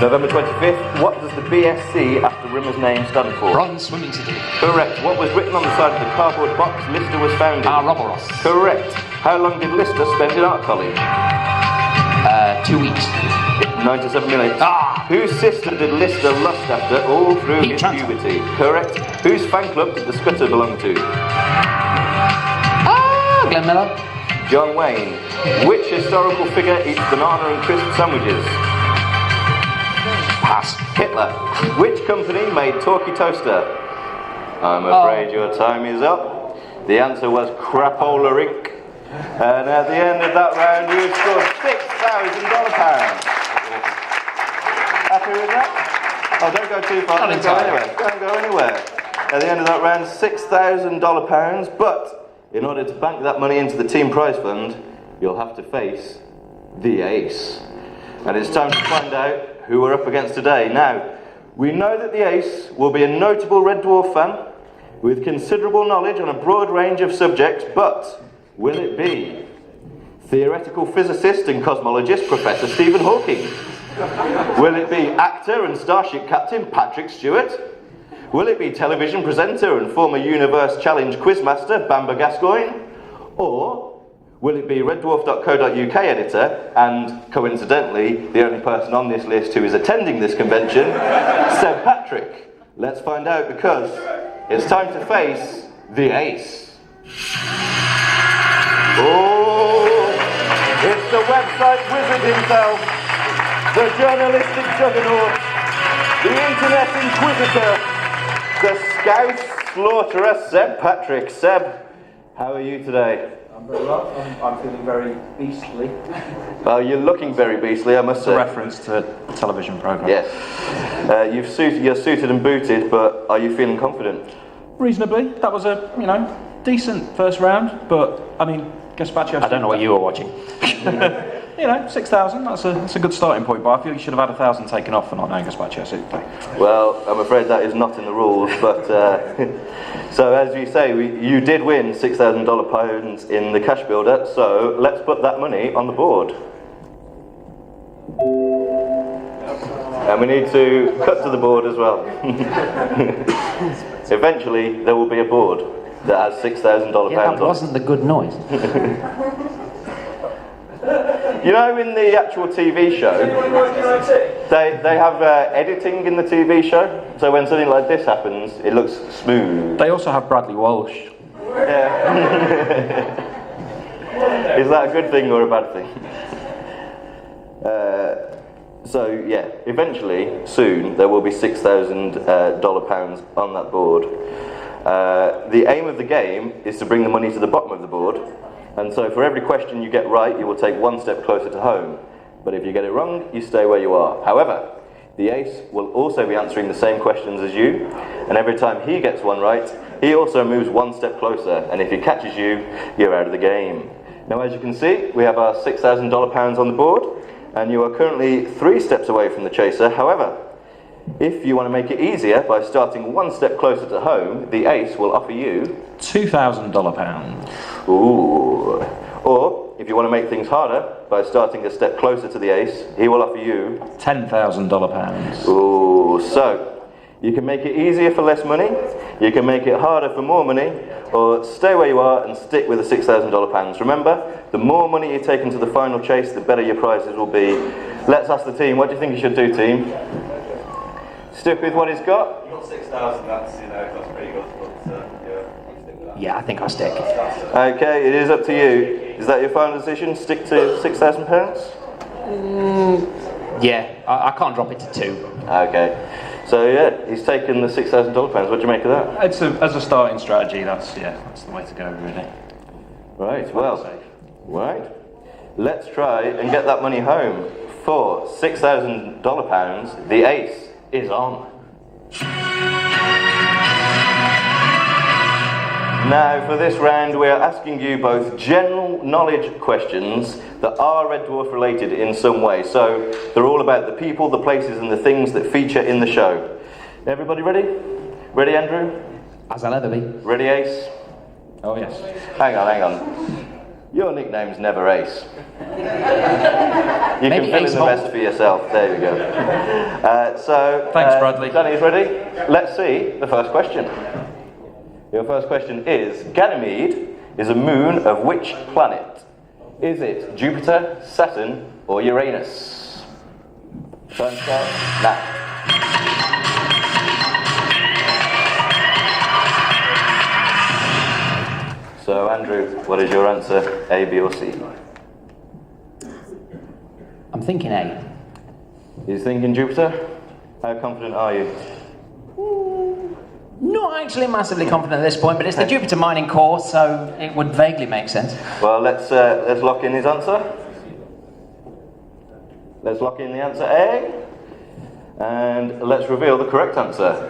November 25th. What does the BSC after Rimmer's name stand for? Bronze Swimming Certificate. Correct. What was written on the side of the cardboard box Lister was found in? Roboros. Correct. How long did Lister spend in art college? 2 weeks. 97 minutes. Whose sister did Lister lust after all through his puberty? Correct. Whose fan club did the Scudder belong to? Glenn Miller. John Wayne. Which historical figure eats banana and crisp sandwiches? Pass. Hitler. Which company made Talkie Toaster? I'm afraid your time is up. The answer was Crapola Inc. And at the end of that round, you scored $6,000. Happy with that? Oh, don't go too far. Don't go anywhere. Don't go anywhere. At the end of that round, $6,000. But in order to bank that money into the team prize fund, you'll have to face the ace. And it's time to find out who we're up against today. Now, we know that the ace will be a notable Red Dwarf fan with considerable knowledge on a broad range of subjects, but will it be theoretical physicist and cosmologist Professor Stephen Hawking? Will it be actor and Starship captain Patrick Stewart? Will it be television presenter and former Universe Challenge quizmaster Bamber Gascoigne? Or will it be reddwarf.co.uk editor and, coincidentally, the only person on this list who is attending this convention, Seb Patrick? Let's find out, because it's time to face the ace. Oh, it's the website wizard himself, the journalistic juggernaut, the internet inquisitor, the scout slaughterer, Seb Patrick. Seb, how are you today? I'm very well. I'm feeling very beastly. Well, you're looking very beastly, I must say. A reference to a television programme. Yes. You're suited and booted, but are you feeling confident? Reasonably. That was a, decent first round, but, Gazpacho... I don't know what you were watching. 6,000, that's a good starting point, but I feel you should have had 1,000 taken off for not knowing Gazpacho Soup Day. Well, I'm afraid that is not in the rules, but... so, as you say, you did win £6,000 in the cash builder, so let's put that money on the board. And we need to cut to the board as well. Eventually, there will be a board that has $6,000 on it. That wasn't the good noise. In the actual TV show, they have editing in the TV show, so when something like this happens, it looks smooth. They also have Bradley Walsh. Yeah. Is that a good thing or a bad thing? Eventually, soon, there will be $6,000 on that board. The aim of the game is to bring the money to the bottom of the board, and so for every question you get right, you will take one step closer to home. But if you get it wrong, you stay where you are. However, the ace will also be answering the same questions as you, and every time he gets one right, he also moves one step closer, and if he catches you, you're out of the game. Now, as you can see, we have our $6,000 on the board, and you are currently 3 steps away from the chaser. However, if you want to make it easier by starting one step closer to home, the ace will offer you $2,000. Ooh. Or, if you want to make things harder by starting a step closer to the ace, he will offer you $10,000. Ooh. So, you can make it easier for less money, you can make it harder for more money, or stay where you are and stick with the $6,000. Remember, the more money you take into the final chase, the better your prizes will be. Let's ask the team, what do you think you should do, team? Stick with what he's got? You got 6,000, that's pretty good, but yeah, I think I'll stick. Okay, it is up to you. Is that your final decision? Stick to £6,000? Yeah, I can't drop it to 2. Okay. So yeah, he's taken the $6,000. What do you make of that? As a starting strategy, that's the way to go, really. Right, well, right. Let's try and get that money home. For $6,000, the ace is on. Now, for this round, we are asking you both general knowledge questions that are Red Dwarf related in some way. So, they're all about the people, the places, and the things that feature in the show. Everybody ready? Ready, Andrew? As I'll ever be. Ready, Ace? Oh, yes. Hang on. Your nickname's never Ace. You Maybe can fill Ace in the rest for yourself. There you go. Thanks, Bradley. Danny's ready? Let's see the first question. Your first question is, Ganymede is a moon of which planet? Is it Jupiter, Saturn, or Uranus? Time starts now. So, Andrew, what is your answer, A, B, or C? I'm thinking A. He's thinking Jupiter? How confident are you? Not actually massively confident at this point, but it's the Jupiter mining core, so it would vaguely make sense. Well, let's lock in his answer. Let's lock in the answer A, and let's reveal the correct answer.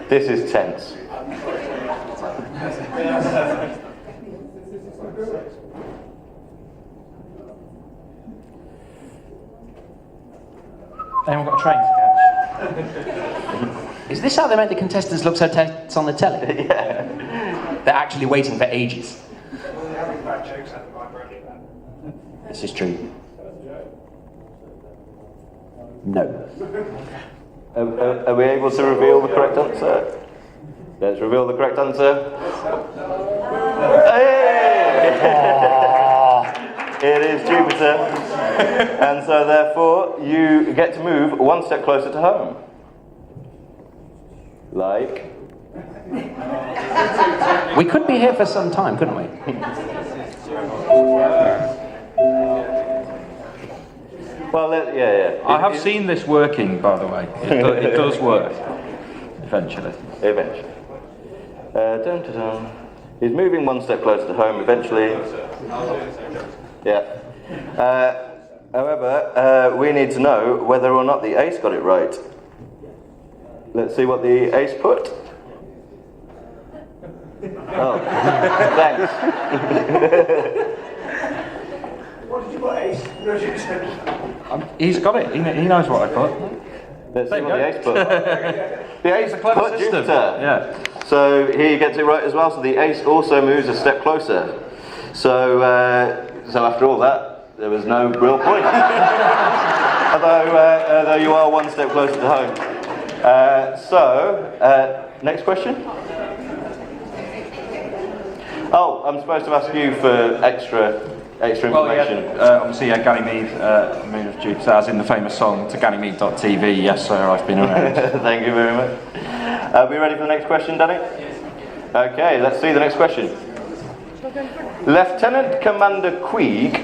This is tense. Anyone got a train to catch? Is this how they make the contestants look so tense on the telly? Yeah. They're actually waiting for ages. This is true. No. Are we able to reveal the correct answer? Let's reveal the correct answer. It is Jupiter. And so therefore you get to move one step closer to home. Like? We could be here for some time, couldn't we? Well, yeah. I have seen this working, by the way. It does work. Eventually. Eventually. Dun, dun, dun. He's moving one step closer to home, eventually. Yeah. However, we need to know whether or not the ace got it right. Let's see what the ace put. Oh, thanks. What did you put, Ace? He's got it. He knows what I put. Let's see what the ace put. The ace a clever put system. Jupiter. Yeah. So he gets it right as well. So the ace also moves a step closer. So after all that, there was no real point. although you are one step closer to home. Next question. Oh, I'm supposed to ask you for extra information. Well, yeah, obviously, Ganymede, moon of Jupiter, as in the famous song to Ganymede.tv. Yes, sir, I've been around. Thank you very much. Are we ready for the next question, Danny? Okay, let's see the next question. Lieutenant Commander Queeg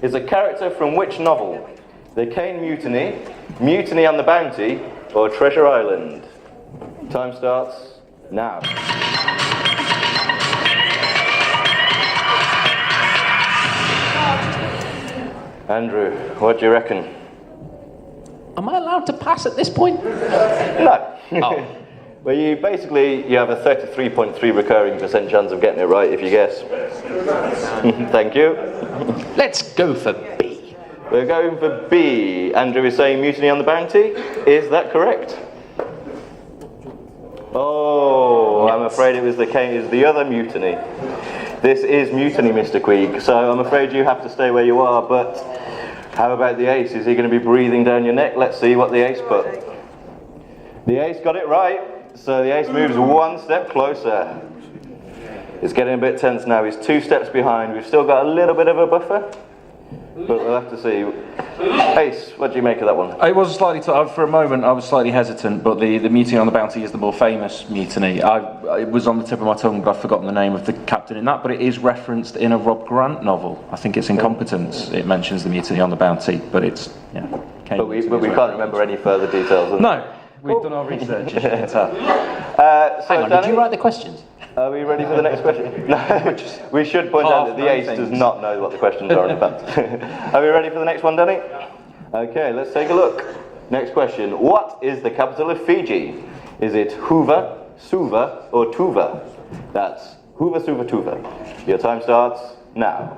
is a character from which novel? The Caine Mutiny, Mutiny on the Bounty, or Treasure Island? Time starts now. Andrew, what do you reckon? Am I allowed to pass at this point? No. Oh. Well, you have a 33.3 recurring % chance of getting it right if you guess. Thank you. Let's go for B. We're going for B. Andrew is saying Mutiny on the Bounty. Is that correct? Oh, I'm afraid it was the other mutiny. This is Mutiny, Mr. Queeg, so I'm afraid you have to stay where you are, but how about the ace? Is he going to be breathing down your neck? Let's see what the ace put. The ace got it right, so the ace moves one step closer. It's getting a bit tense now. He's 2 steps behind. We've still got a little bit of a buffer, but we'll have to see. Ace, what do you make of that one? It was slightly, for a moment I was slightly hesitant, but the Mutiny on the Bounty is the more famous mutiny. It was on the tip of my tongue, but I've forgotten the name of the captain in that, but it is referenced in a Rob Grant novel. I think it's Incompetence. It mentions the Mutiny on the Bounty, but it's, yeah. But we can't remember any further details. No, we've done our research, as you can tell. Hang on, did you write the questions? Are we ready for the next question? No, we should point out that the ace does not know what the questions are in advance. Are we ready for the next one, Danny? Okay, let's take a look. next question. What is the capital of Fiji? Is it Hoover, Suva, or Tuva? That's Hoover, Suva, Tuva. Your time starts now.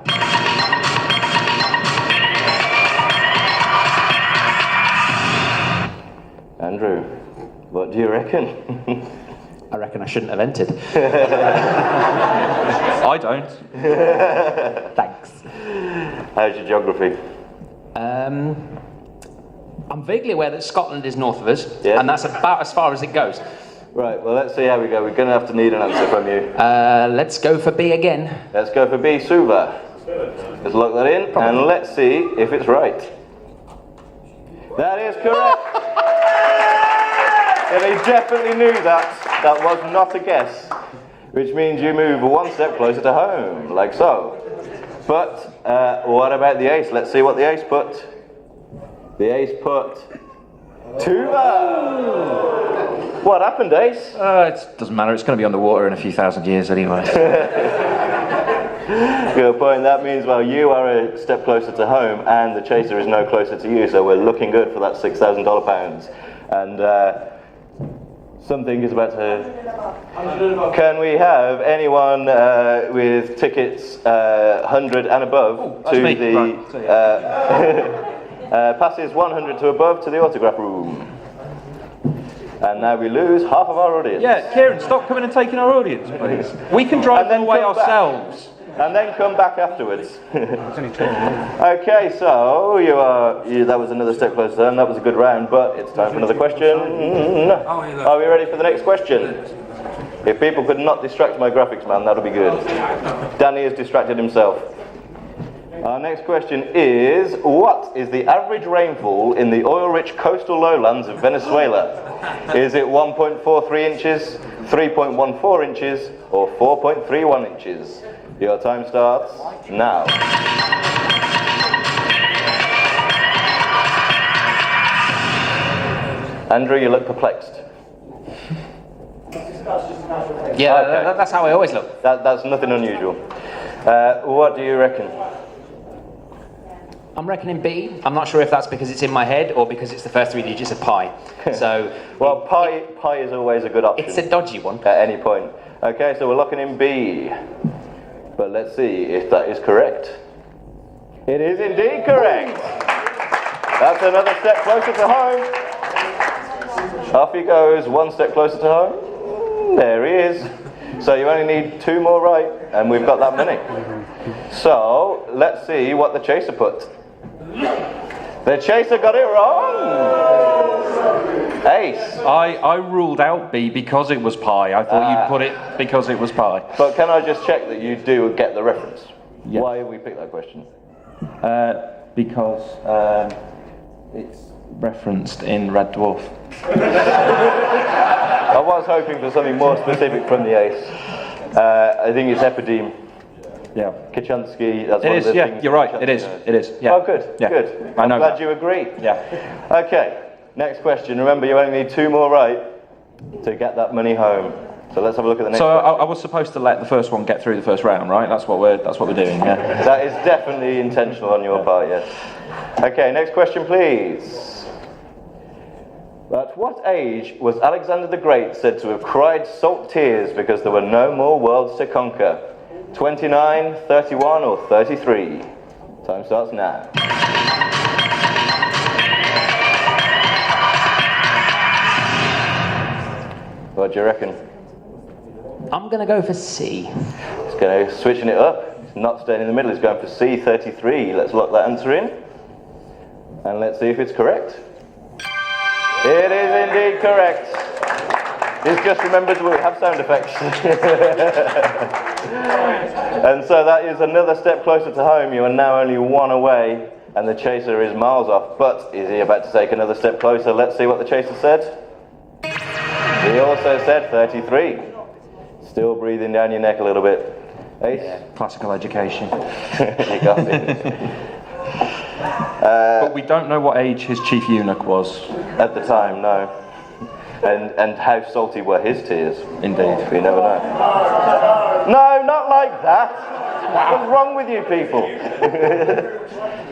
Andrew, what do you reckon? I reckon I shouldn't have entered. I don't. Thanks. How's your geography? I'm vaguely aware that Scotland is north of us, and that's about as far as it goes. Right, well, let's see how we go. We're going to have to need an answer from you. Let's go for B again. Let's go for B, Suva. Let's lock that in, and let's see if it's right. That is correct. And he definitely knew that. That was not a guess. Which means you move one step closer to home, like so. But what about the ace? Let's see what the ace put. The ace put Tuva. What happened, Ace? It doesn't matter, it's going to be underwater in a few thousand years anyway. Good point. That means, well, you are a step closer to home and the chaser is no closer to you, so we're looking good for that $6,000 pounds. And something is about to... Can we have anyone with tickets 100 and above to me. the... passes 100 to above to the autograph room. And now we lose half of our audience. Yeah, Kieran, stop coming and taking our audience, please. We can drive them away ourselves. And then come back afterwards. Okay, so that was another step closer, and that was a good round, but it's time for another question. Are we ready for the next question? If people could not distract my graphics man, that'll be good. Danny has distracted himself. Our next question is, what is the average rainfall in the oil-rich coastal lowlands of Venezuela? Is it 1.43 inches, 3.14 inches, or 4.31 inches? Your time starts now. Andrew, you look perplexed. Yeah, okay. That's how I always look. That's nothing unusual. What do you reckon? I'm reckoning B. I'm not sure if that's because it's in my head or because it's the first three digits of pi. So, well, pi is always a good option. It's a dodgy one. At any point. Okay, so we're locking in B. But let's see if that is correct. It is indeed correct. That's another step closer to home. Off he goes, one step closer to home. There he is. So you only need two more right, and we've got that money. So let's see what the chaser put. The chaser got it wrong. Ace. I ruled out B because it was pi. I thought you'd put it because it was pi. But can I just check that you do get the reference? Yeah. Why have we picked that question? Because it's referenced in Red Dwarf. I was hoping for something more specific from the ace. I think it's Epideme. Yeah. Kachansky, that's it one is, of the yeah, things. You're right, it is. Yeah. Oh, good, yeah. good. I know I'm glad that. you agree. Yeah. Okay, next question. Remember, you only need two more right to get that money home. So let's have a look at the next question. I was supposed to let the first one get through the first round, right? That's what we're doing, yeah. That is definitely intentional on your part, yes. Okay, next question, please. At what age was Alexander the Great said to have cried salt tears because there were no more worlds to conquer? 29, 31, or 33? Time starts now. What do you reckon? I'm going to go for C. It's going to switching it up. It's not staying in the middle. It's going for C, 33. Let's lock that answer in. And let's see if it's correct. It is indeed correct. It's just remembered we have sound effects. And so that is another step closer to home. You are now only one away, and the chaser is miles off. But is he about to take another step closer? Let's see what the chaser said. He also said 33. Still breathing down your neck a little bit. Ace? Yeah, classical education. You got it. But we don't know what age his chief eunuch was. At the time, no. And how salty were his tears? Indeed. We never know. No, not like that. What's wrong with you people?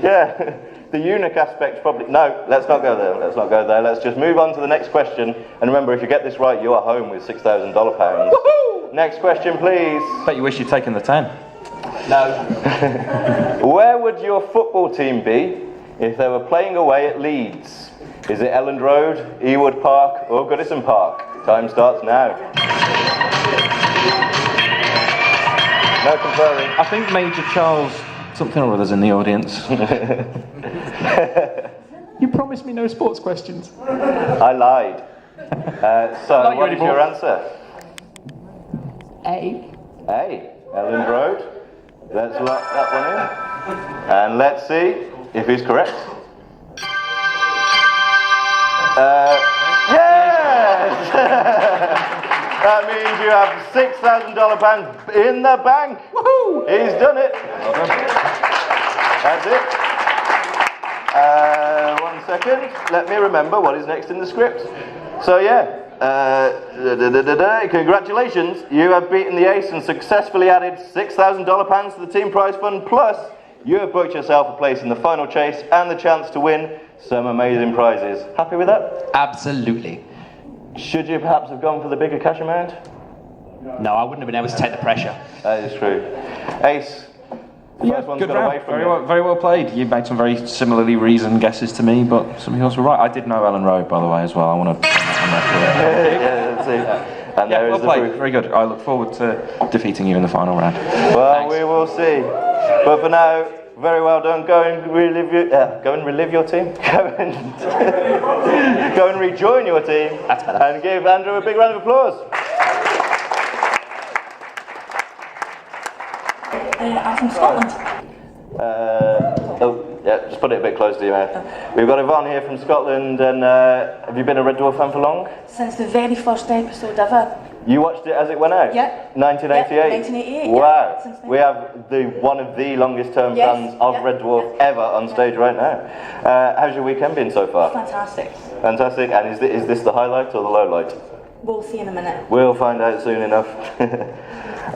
Yeah. The eunuch aspect probably... No, let's not go there. Let's not go there. Let's just move on to the next question. And remember, if you get this right, you are home with £6,000. Woohoo! Next question, please. Bet you wish you'd taken the 10. No. Where would your football team be if they were playing away at Leeds? Is it Elland Road, Ewood Park, or Goodison Park? Time starts now. No conferring. I think Major Charles something or other's in the audience. You promised me no sports questions. I lied. So, what is your answer? A. A. Elland Road. Let's lock that one in. And let's see if he's correct. Yes! That means you have £6,000 in the bank. Woohoo! He's done it. That's it. 1 second. Let me remember what is next in the script. So yeah. Congratulations, you have beaten the ace and successfully added £6,000 to the team prize fund, plus you have booked yourself a place in the final chase and the chance to win some amazing prizes. Happy with that? Absolutely. Should you perhaps have gone for the bigger cash amount? No, I wouldn't have been able to take the pressure. That is true. Ace, the first one's good got round. away from you. Very well played. You made some very similarly reasoned guesses to me, but some of yours were right. I did know Elland Road, by the way, as well. I want to... Yeah, that's it. And there is well the played. proof. Very good. I look forward to defeating you in the final round. Well, we will see. But for now, very well done. Go and relive your team. Go and rejoin your team. That's better. And give Andrew a big round of applause. I'm from Scotland. Just put it a bit closer to your mouth. We've got Yvonne here from Scotland, and have you been a Red Dwarf fan for long? Since the very first episode ever. You watched it as it went out? Yeah. 1988? Yeah, 1988. Wow. Yeah. We have one of the longest term fans of Red Dwarf ever on stage right now. How's your weekend been so far? Fantastic. Fantastic. And is this the highlight or the low light? We'll see in a minute. We'll find out soon enough.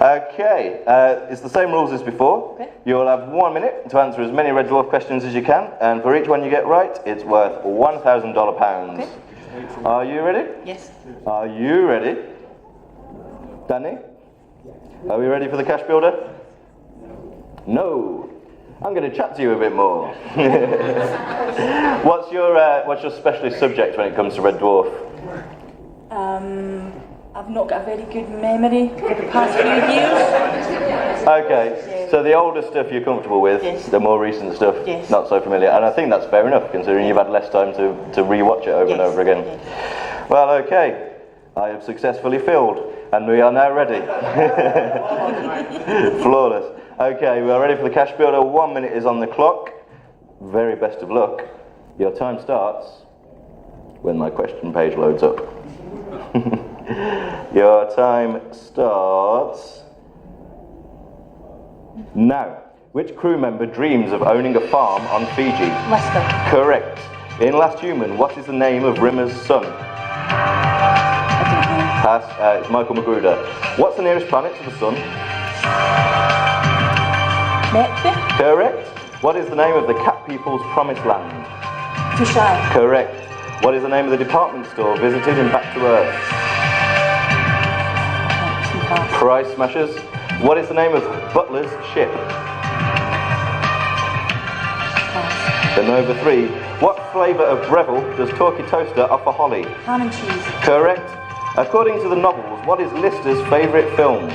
Okay, it's the same rules as before. Okay. You'll have 1 minute to answer as many Red Dwarf questions as you can, and for each one you get right, it's worth £1,000. Okay. Are you ready? Yes. Are you ready? Danny? Are we ready for the cash builder? No. I'm going to chat to you a bit more. What's your specialist subject when it comes to Red Dwarf? I've not got a very good memory for the past few years. Okay, so the older stuff you're comfortable with, the more recent stuff, not so familiar. And I think that's fair enough, considering you've had less time to re-watch it over and over again. Well, okay, I have successfully filled, and we are now ready. Flawless. Okay, we are ready for the cash builder. 1 minute is on the clock. Very best of luck. Your time starts when my question page loads up. Your time starts now. Which crew member dreams of owning a farm on Fiji? Lester. Correct. In Last Human, what is the name of Rimmer's son? Pass. It's Michael Magruder. What's the nearest planet to the sun? Neptune. Correct. What is the name of the cat people's promised land? Tushai. Correct. What is the name of the department store visited in Back to Earth? Price Smashers. What is the name of Butler's ship? The Nova 3. What flavour of Breville does Torquay Toaster offer Holly? Ham and cheese. Correct. According to the novels, what is Lister's favourite film?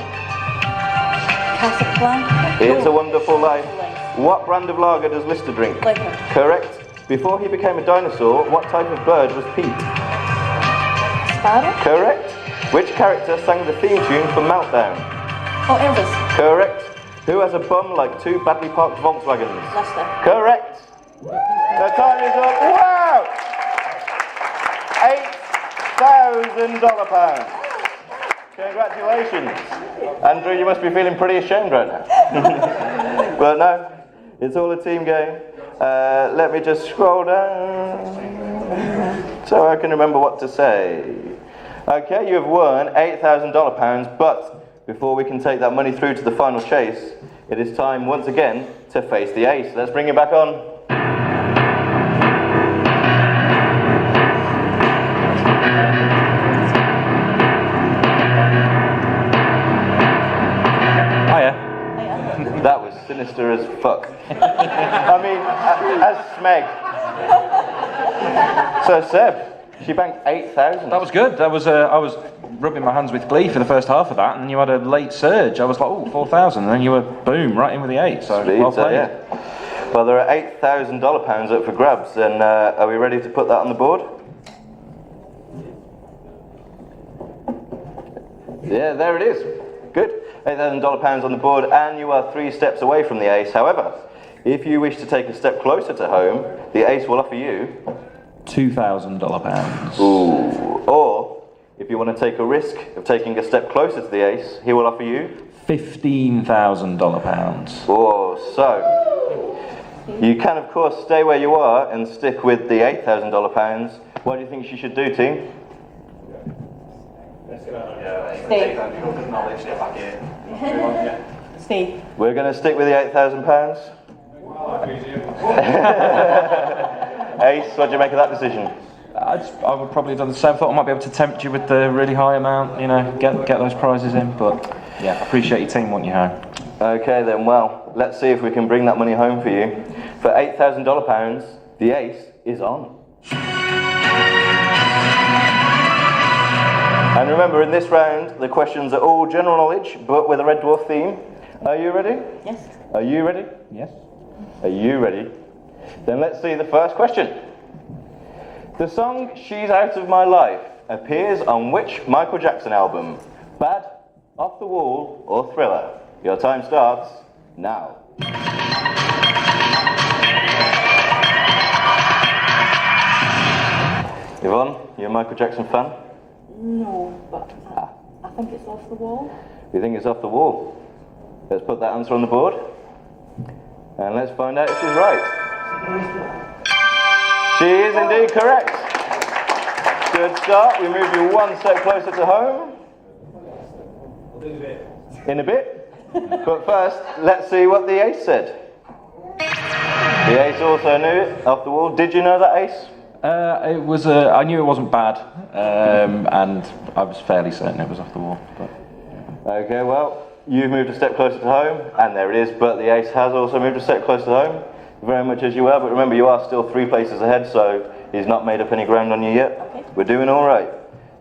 Casablanca. It's a Wonderful Life. What brand of lager does Lister drink? Liquor. Correct. Before he became a dinosaur, what type of bird was Pete? Sparrow. Correct. Which character sang the theme tune for Meltdown? Oh, Elvis. Correct. Who has a bum like two badly parked Volkswagens? Lester. Correct. The time is up. Wow! £8,000. Congratulations. Andrew, you must be feeling pretty ashamed right now. But no, it's all a team game. Let me just scroll down so I can remember what to say. Okay, you have won £8,000, but before we can take that money through to the final chase, it is time once again to face the ace. Let's bring it back on. sinister as fuck. I mean, as Smeg. So Seb, she banked 8,000. That was good. I was rubbing my hands with glee for the first half of that, and then you had a late surge. I was like, oh, 4,000, and then you were boom right in with the 8. So well played. Yeah. Well, there are $8,000 pounds up for grabs, and are we ready to put that on the board? Yeah, there it is. Good. $8,000 pounds on the board, and you are 3 steps away from the ace. However, if you wish to take a step closer to home, the ace will offer you $2,000 pounds. Ooh. Or, if you want to take a risk of taking a step closer to the ace, he will offer you $15,000 pounds. Oh, so you can, of course, stay where you are and stick with the $8,000 pounds. What do you think she should do, team? Steve. Steve. We're going to stick with the £8,000 pounds. Ace, what do you make of that decision? I would probably have done the same. I thought I might be able to tempt you with the really high amount, you know, get those prizes in. But yeah, appreciate your team want you home. Okay then, well, let's see if we can bring that money home for you. For $8,000 pounds, the ace is on. And remember, in this round, the questions are all general knowledge, but with a Red Dwarf theme. Are you ready? Yes. Are you ready? Yes. Are you ready? Then let's see the first question. The song She's Out of My Life appears on which Michael Jackson album? Bad, Off the Wall, or Thriller? Your time starts now. Yvonne, you a Michael Jackson fan? No, but I think it's Off the Wall. You think it's Off the Wall? Let's put that answer on the board. And let's find out if she's right. She is indeed correct. Good start. We move you 1 step closer to home. In a bit. But first, let's see what the ace said. The ace also knew it, Off the Wall. Did you know that ace? It was. I knew it wasn't bad, and I was fairly certain it was Off the Wall. But okay, well, you've moved a step closer to home, and there it is. But the ace has also moved a step closer to home, very much as you were. But remember, you are still 3 places ahead, so he's not made up any ground on you yet. Okay. We're doing all right.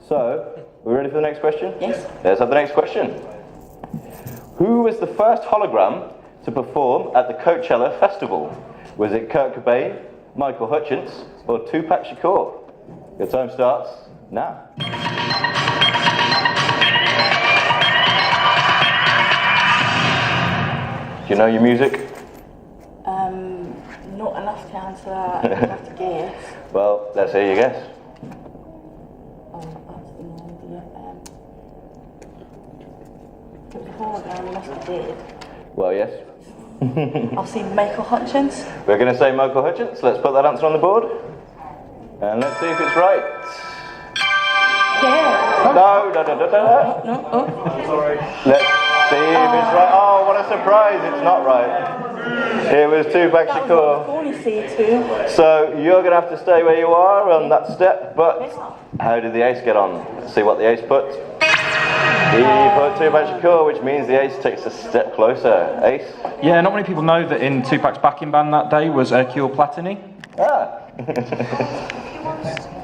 So, are we ready for the next question? Yes. Let's have the next question. Who was the first hologram to perform at the Coachella Festival? Was it Kurt Cobain, Michael Hutchence, or Tupac Shakur? Your time starts now. Do you know your music? Not enough to answer that. I have to guess. Well, let's hear your guess. Absolutely no idea. It was a hologram, he must be dead. Well, yes. I'll say Michael Hutchence. We're going to say Michael Hutchence. Let's put that answer on the board. And let's see if it's right. Yeah. No. No. Oh. Sorry. Let's see if it's right. Oh, what a surprise. It's not right. It was Tupac Shakur. So you're going to have to stay where you are on that step. But how did the ace get on? Let's see what the ace put. He put Tupac Shakur, which means the ace takes a step closer. Ace? yeah, not many people know that in Tupac's backing band that day was Hercule Platini. Ah.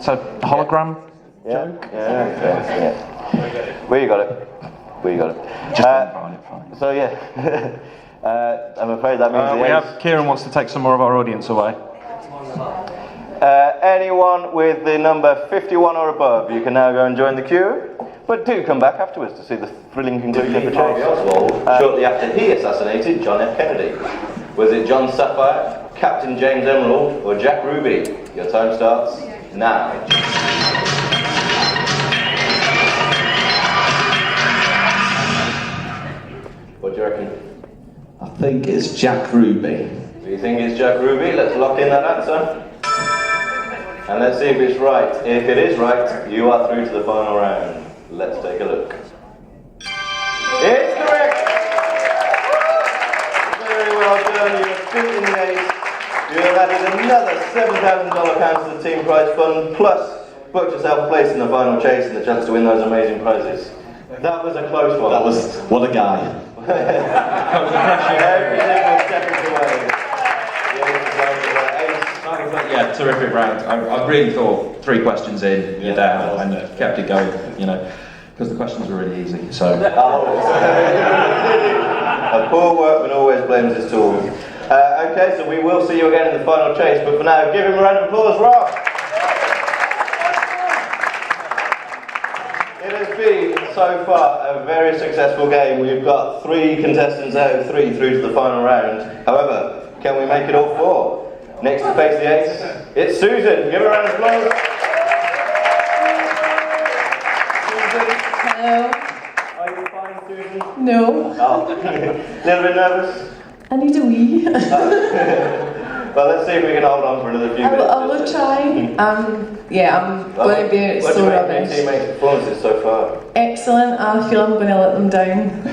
So hologram joke. Yeah. Where you got it? So yeah. I'm afraid that means the ace. Kieran wants to take some more of our audience away. Anyone with the number 51 or above, you can now go and join the queue. But do come back afterwards to see the thrilling conclusion of the chase. Oswald, shortly after he assassinated John F. Kennedy. Was it John Sapphire, Captain James Emerald, or Jack Ruby? Your time starts now. What do you reckon? I think it's Jack Ruby. Do you think it's Jack Ruby? Let's lock in that answer. And let's see if it's right. If it is right, you are through to the final round. Let's take a look. It's correct! Very well done. You have beaten the ace. You have added another £7,000 to the team prize fund, plus booked yourself a place in the final chase and the chance to win those amazing prizes. That was a close one. That was, what a guy. Everything was seconds away. Yeah, terrific round. I really thought 3 questions in, you're down, and you kept it going, you know, because the questions were really easy. So. A poor workman always blames his tools. Okay, so we will see you again in the final chase, but for now, give him a round of applause, Rob! It has been, so far, a very successful game. We've got 3 contestants out of 3 through to the final round. However, can we make it all 4? Next to face the ace, it's Susan. Give her a round of applause. Susan. Hello. Are you fine, Susan? No. Oh, a little bit nervous? I need a wee. Well, let's see if we can hold on for another few minutes. I will try. Yeah, I'm going to be What do so you make of rubbish. your teammates' performances so far? Excellent. I feel I'm going to let them down.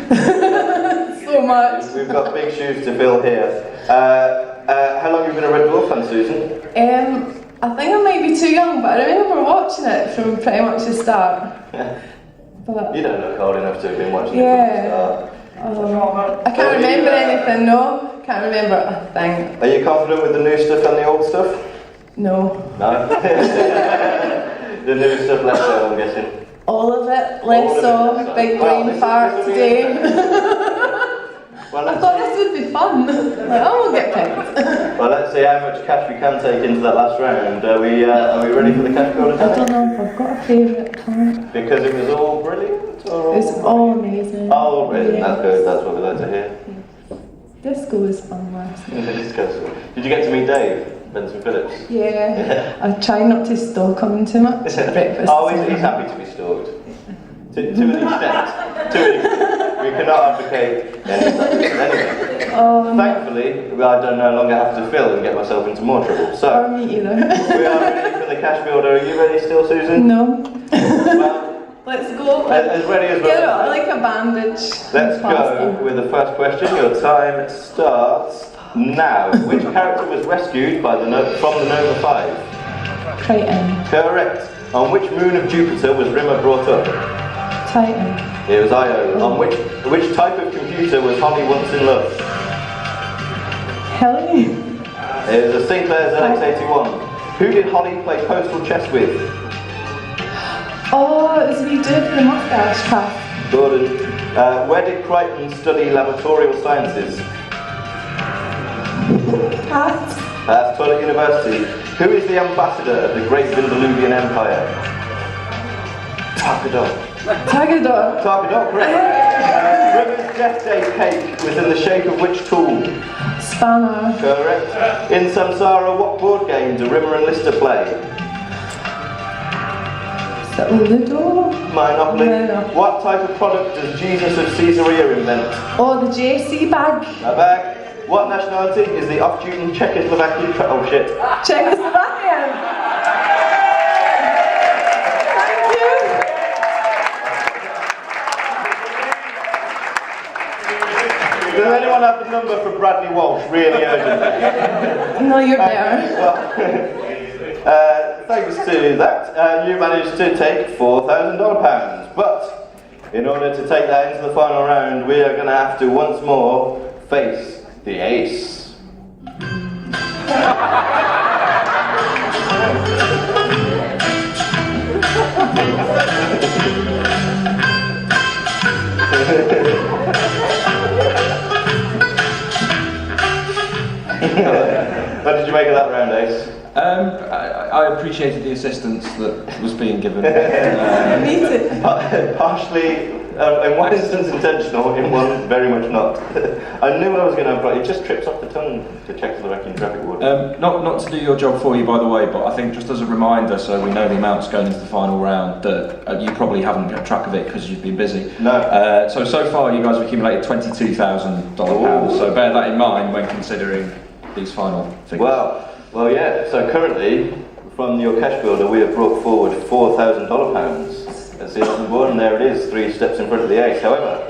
So much. We've got big shoes to fill here. How long have you been a Red Dwarf fan, Susan? I think I might be too young, but I remember watching it from pretty much the start. But You don't look old enough to have been watching it yeah. from the start. I can't remember anything, no. Can't remember a thing. Are you confident with the new stuff and the old stuff? No. No? The new stuff less so, I'm guessing. All of it, less so, big brain fart today. Well, I thought this would be fun. Like, I won't get picked. Well, let's see how much cash we can take into that last round. Are we ready for the cash builder? I don't know if I've got a favourite time. Because it was all brilliant? Or It's all amazing. Oh, brilliant. Yeah. That's good. That's what we like to hear. Disco was fun last night. Did you get to meet Dave Benson Phillips? Yeah. I try not to stalk him too much at breakfast. Oh, he's happy to be stalked. To an extent. We cannot advocate any anyway. Thankfully, I don't no longer have to fill and get myself into more trouble. So, or me either. We are ready for the cash builder. Are you ready still, Susan? No. Well, let's go. As ready as Get well. it, like a bandage. Let's go with the first question. Your time starts now. Which character was rescued by from the Nova 5? Triton. Correct. On which moon of Jupiter was Rimmer brought up? Titan. It was Io. On which type of computer was Holly once in love? Helen. It was a Sinclair ZX81. Who did Holly play postal chess with? Oh, it was me dude with the mustache pass. Gordon. Where did Crichton study laboratorial sciences? Pass. Toilet University. Who is the ambassador of the Great Vindoluvian Empire? Tarkador. Tarkador. Tarkador, correct. Rimmer's Death Day cake was in the shape of which tool? Spanner. Correct. In Samsara, what board game do Rimmer and Lister play? Is that Ludo? Monopoly. No. What type of product does Jesus of Caesarea invent? Oh, the JC bag. A bag. What nationality is the off-duty Czechoslovakian? Oh shit. Czechoslovakian. Thank you. Does anyone have the number for Bradley Walsh? Really urgent. No, you're better. Thanks to that, you managed to take £4,000. But in order to take that into the final round, we are going to have to once more face the ace. What did you make of that round, Ace? I appreciated the assistance that was being given. Me too. Partially, in one instance intentional, in one very much not. I knew I was going to, but it just trips off the tongue to Czechoslovakian traffic warden. Not to do your job for you, by the way, but I think just as a reminder, so we know the amounts going into the final round, that you probably haven't kept track of it because you've been busy. No. So far you guys have accumulated $22,000, so bear that in mind when considering these final figures. Well, yeah. So currently, from your cash builder, we have brought forward £4,000. That's it on the board, and there it is, 3 steps in front of the ace. However,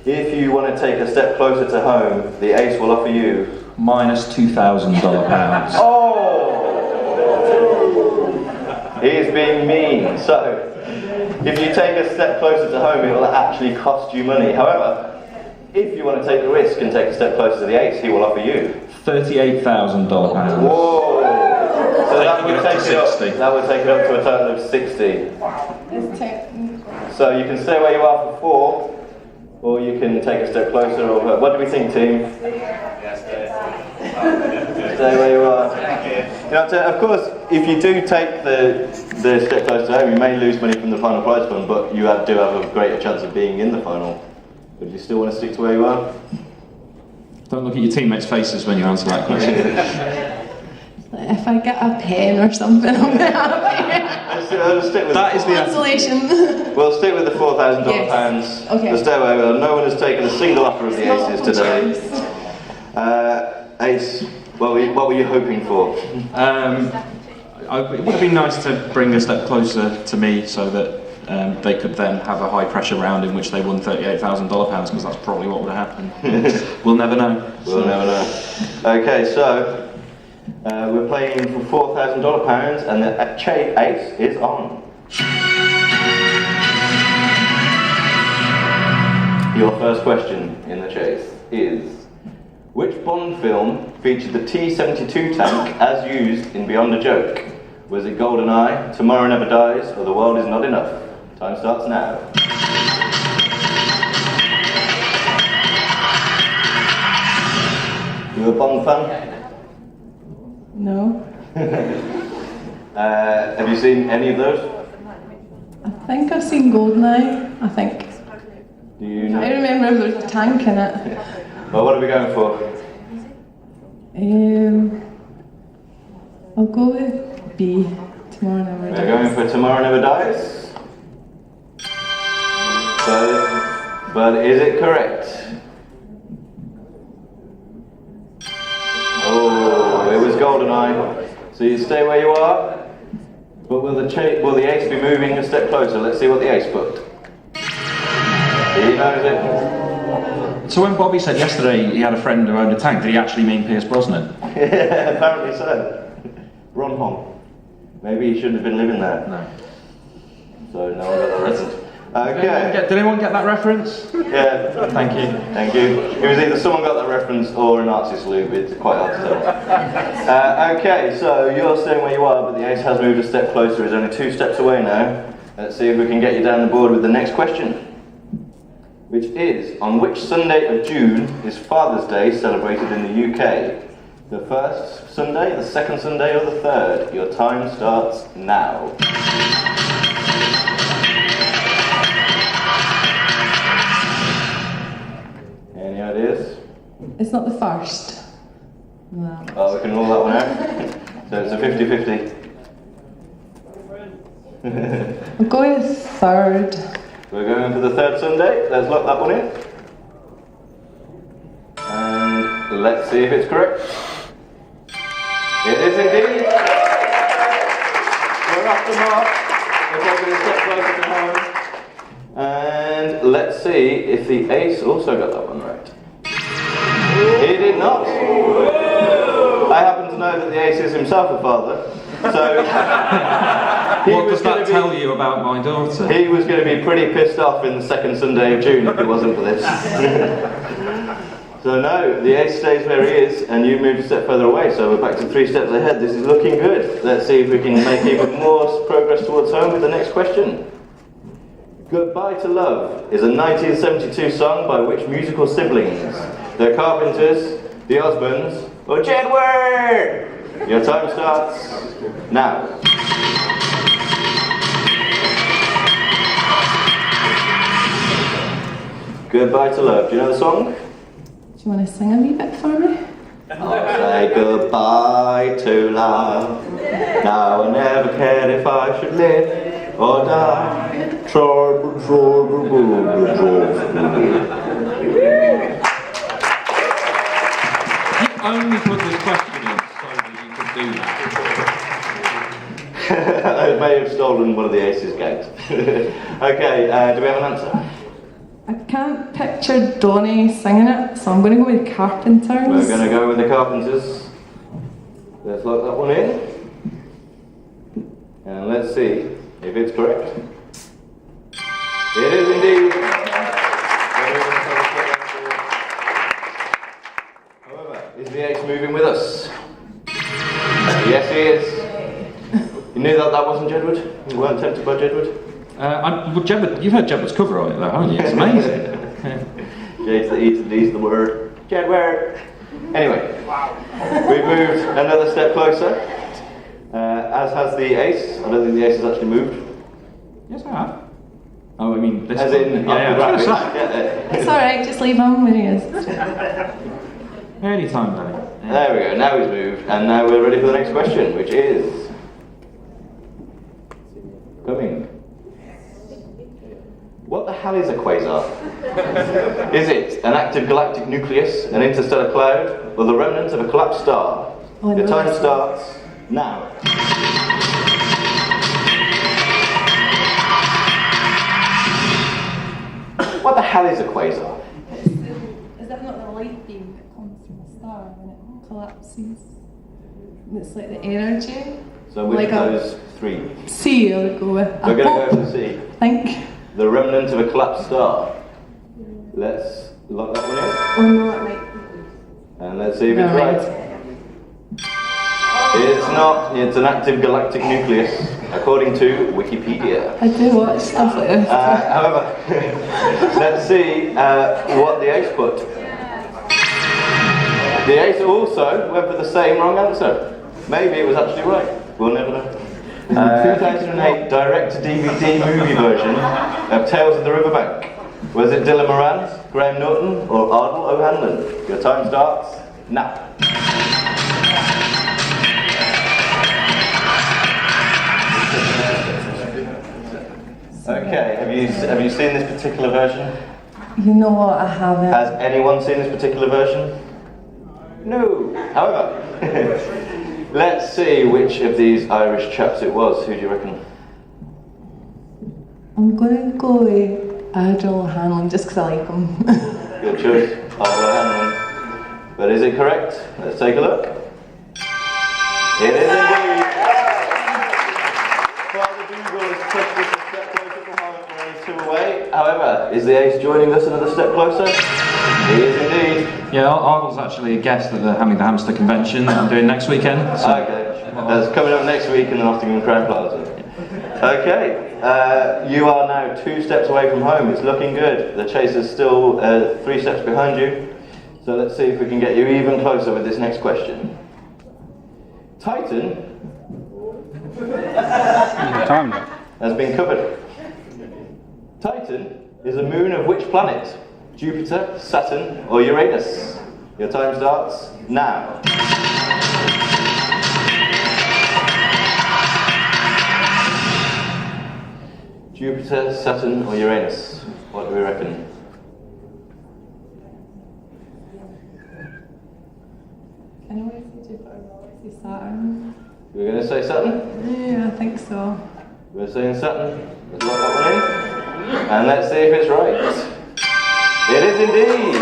if you want to take a step closer to home, the ace will offer you minus $2,000. Oh! He is being mean. So, if you take a step closer to home, it will actually cost you money. However, if you want to take the risk and take a step closer to the ace, he will offer you $38,000. Whoa! So that would take it up. 60. That would take it up to a total of 60. Let's take. So you can stay where you are for 4, or you can take a step closer. Or what do we think, team? Stay where you are. You know, of course, if you do take the step closer to home, you may lose money from the final prize fund, but you do have a greater chance of being in the final. But do you still want to stick to where you are? Don't look at your teammates' faces when you answer that question. If I get a pen or something, I'll be happy. Let's stick with that is the consolation. We'll stick with the $4,000 Yes. Okay. The stairway. No one has taken a single offer of the aces today. Ace, what were you hoping for? It would have been nice to bring a step closer to me so that they could then have a high pressure round in which they won $38,000, because that's probably what would have happened. We'll never know. We'll never know. Okay, so we're playing for $4,000 and the ace is on. Your first question in the chase is: which Bond film featured the T-72 tank as used in Beyond a Joke? Was it GoldenEye, Tomorrow Never Dies, or The World Is Not Enough? Time starts now. You a Bond fan? No. Have you seen any of those? I think I've seen GoldenEye. I think. Do you know? I remember if there was a tank in it. Well, what are we going for? I'll go with B. Tomorrow Never Dies. We're going for Tomorrow Never Dies. But is it correct? Oh, it was GoldenEye. So you stay where you are. But will the ace be moving a step closer? Let's see what the ace put. He knows it. So when Bobby said yesterday he had a friend who owned a tank, did he actually mean Pierce Brosnan? Yeah, apparently so. Ron Hong. Maybe he shouldn't have been living there. No. So no one got the reference. Okay. Did anyone get that reference? Yeah. Thank you. Thank you. It was either someone got that reference or a Nazi salute. It's quite hard to tell. Okay, so you're staying where you are, but the ace has moved a step closer. He's only 2 steps away now. Let's see if we can get you down the board with the next question, which is: on which Sunday of June is Father's Day celebrated in the UK? The first Sunday, the second Sunday, or the third? Your time starts now. Any ideas? It's not the first. No. Oh, we can rule that one out. So it's a 50-50. I'll go with third. We're going for the third Sunday. Let's lock that one in. And let's see if it's correct. It is indeed. We're off the mark. We're taking a step closer to home. And let's see if the ace also got that one right. He did not. I happen to know that the ace is himself a father. So what does that tell you about my daughter? He was going to be pretty pissed off in the second Sunday of June if it wasn't for this. So no, the ace stays where he is, and you move a step further away, so we're back to 3 steps ahead. This is looking good. Let's see if we can make even more progress towards home with the next question. Goodbye to Love is a 1972 song by which musical siblings? The Carpenters, the Osmonds, or Jedward? Your time starts now. Goodbye to Love. Do you know the song? Do you want to sing a wee bit for me? I'll say goodbye to love. Now I never cared if I should live or die. You only put this question in so that you could do that. I may have stolen one of the aces' games. Okay, do we have an answer? I can't picture Donnie singing it, so I'm going to go with Carpenters. We're going to go with the Carpenters. Let's lock that one in. And let's see if it's correct. It is indeed. However, is the ace moving with us? Yes, he is. You knew that wasn't Jedward? You weren't tempted by Jedward? Jedward, you've heard Jedward's cover on it though, haven't you? It's amazing. J's the E to D's the word. Jedward. Anyway, we've moved another step closer, as has the ace. I don't think the ace has actually moved. Yes, I have. Oh, I mean, this as one. in, Yeah. It's alright, just leave him where he is. Anytime, Danny. There we go, now he's moved, and now we're ready for the next question, which is... coming. What the hell is a quasar? Is it an active galactic nucleus, an interstellar cloud, or the remnant of a collapsed star? Your time starts now. What the hell is a quasar? Is that not the light beam that comes from a star when it collapses? It's like the energy? So which like of those three? C, I would go with. We're going to go for C. I think. The remnant of a collapsed star. Let's lock that one in. Or no, it might be. And let's see if it's right. It's not. It's an active galactic nucleus, according to Wikipedia. I do watch stuff like this. However, let's see what the ace put. The ace also went for the same wrong answer. Maybe it was actually right. We'll never know. 2008 direct-to-DVD movie version of Tales of the Riverbank. Was it Dylan Moran, Graham Norton, or Ardal O'Hanlon? Your time starts now. Okay, have you seen this particular version? You know what, I haven't. Has anyone seen this particular version? No. However, let's see which of these Irish chaps it was. Who do you reckon? I'm going to go with Ardal O'Hanlon just because I like him. Good choice, Ardal O'Hanlon. But is it correct? Let's take a look. It is indeed. Father Dougal has pushed this a step closer to home. We're only two away. However, is the ace joining us another step closer? He is indeed. Yeah, Ardal's actually a guest at the Hammy the Hamster convention that I'm doing next weekend. So. Okay, that's coming up next week in the Nottingham Crown Plaza. Okay, you are now 2 steps away from home. It's looking good. The chase is still 3 steps behind you. So let's see if we can get you even closer with this next question. Titan has been covered. Titan is a moon of which planet? Jupiter, Saturn, or Uranus? Your time starts now. Jupiter, Saturn, or Uranus? What do we reckon? Can I wait for Jupiter or say Saturn? You're going to say Saturn? Yeah, I think so. We're saying Saturn. Let's lock that one in. And let's see if it's right. It is indeed.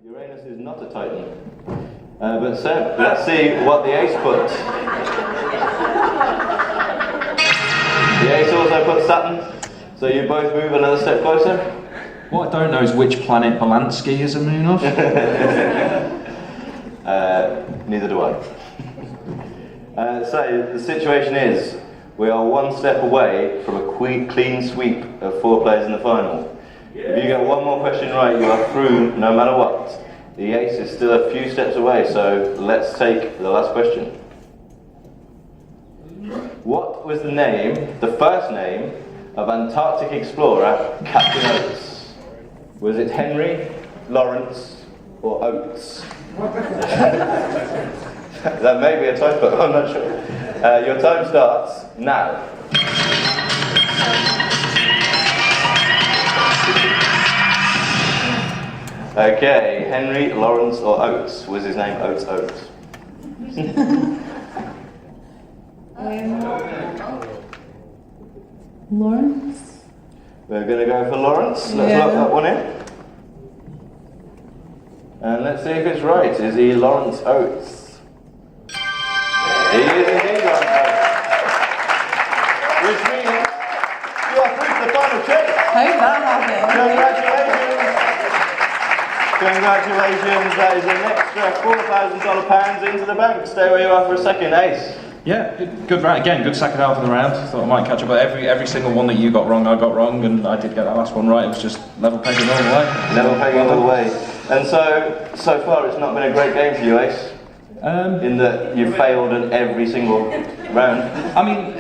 Uranus is not a Titan. But Seb, let's see what the ace put. The ace also put Saturn. So you both move another step closer. What I don't know is which planet Polanski is a moon of. Neither do I. So the situation is, we are 1 step away from a clean sweep of 4 players in the final. If you get one more question right, you are through no matter what. The ace is still a few steps away, so let's take the last question. What was the name, the first name, of Antarctic explorer Captain Oates? Was it Henry, Lawrence, or Oates? That may be a typo, I'm not sure. Your time starts now. Okay, Henry, Lawrence, or Oates? Was his name Oates? Lawrence? We're going to go for Lawrence. Let's lock that one in. And let's see if it's right. Is he Lawrence Oates? He is indeed Lawrence Which means you are through to the final chase. How'd that happen? Congratulations, that is an extra £4,000 into the bank. Stay where you are for a second, Ace. Yeah, good round. Again, good second half of the round. Thought I might catch up, but every single one that you got wrong, I got wrong, and I did get that last one right. It was just level pegging all the way. Level pegging all the way. And so far it's not been a great game for you, Ace? In that you've failed at every single round? I mean,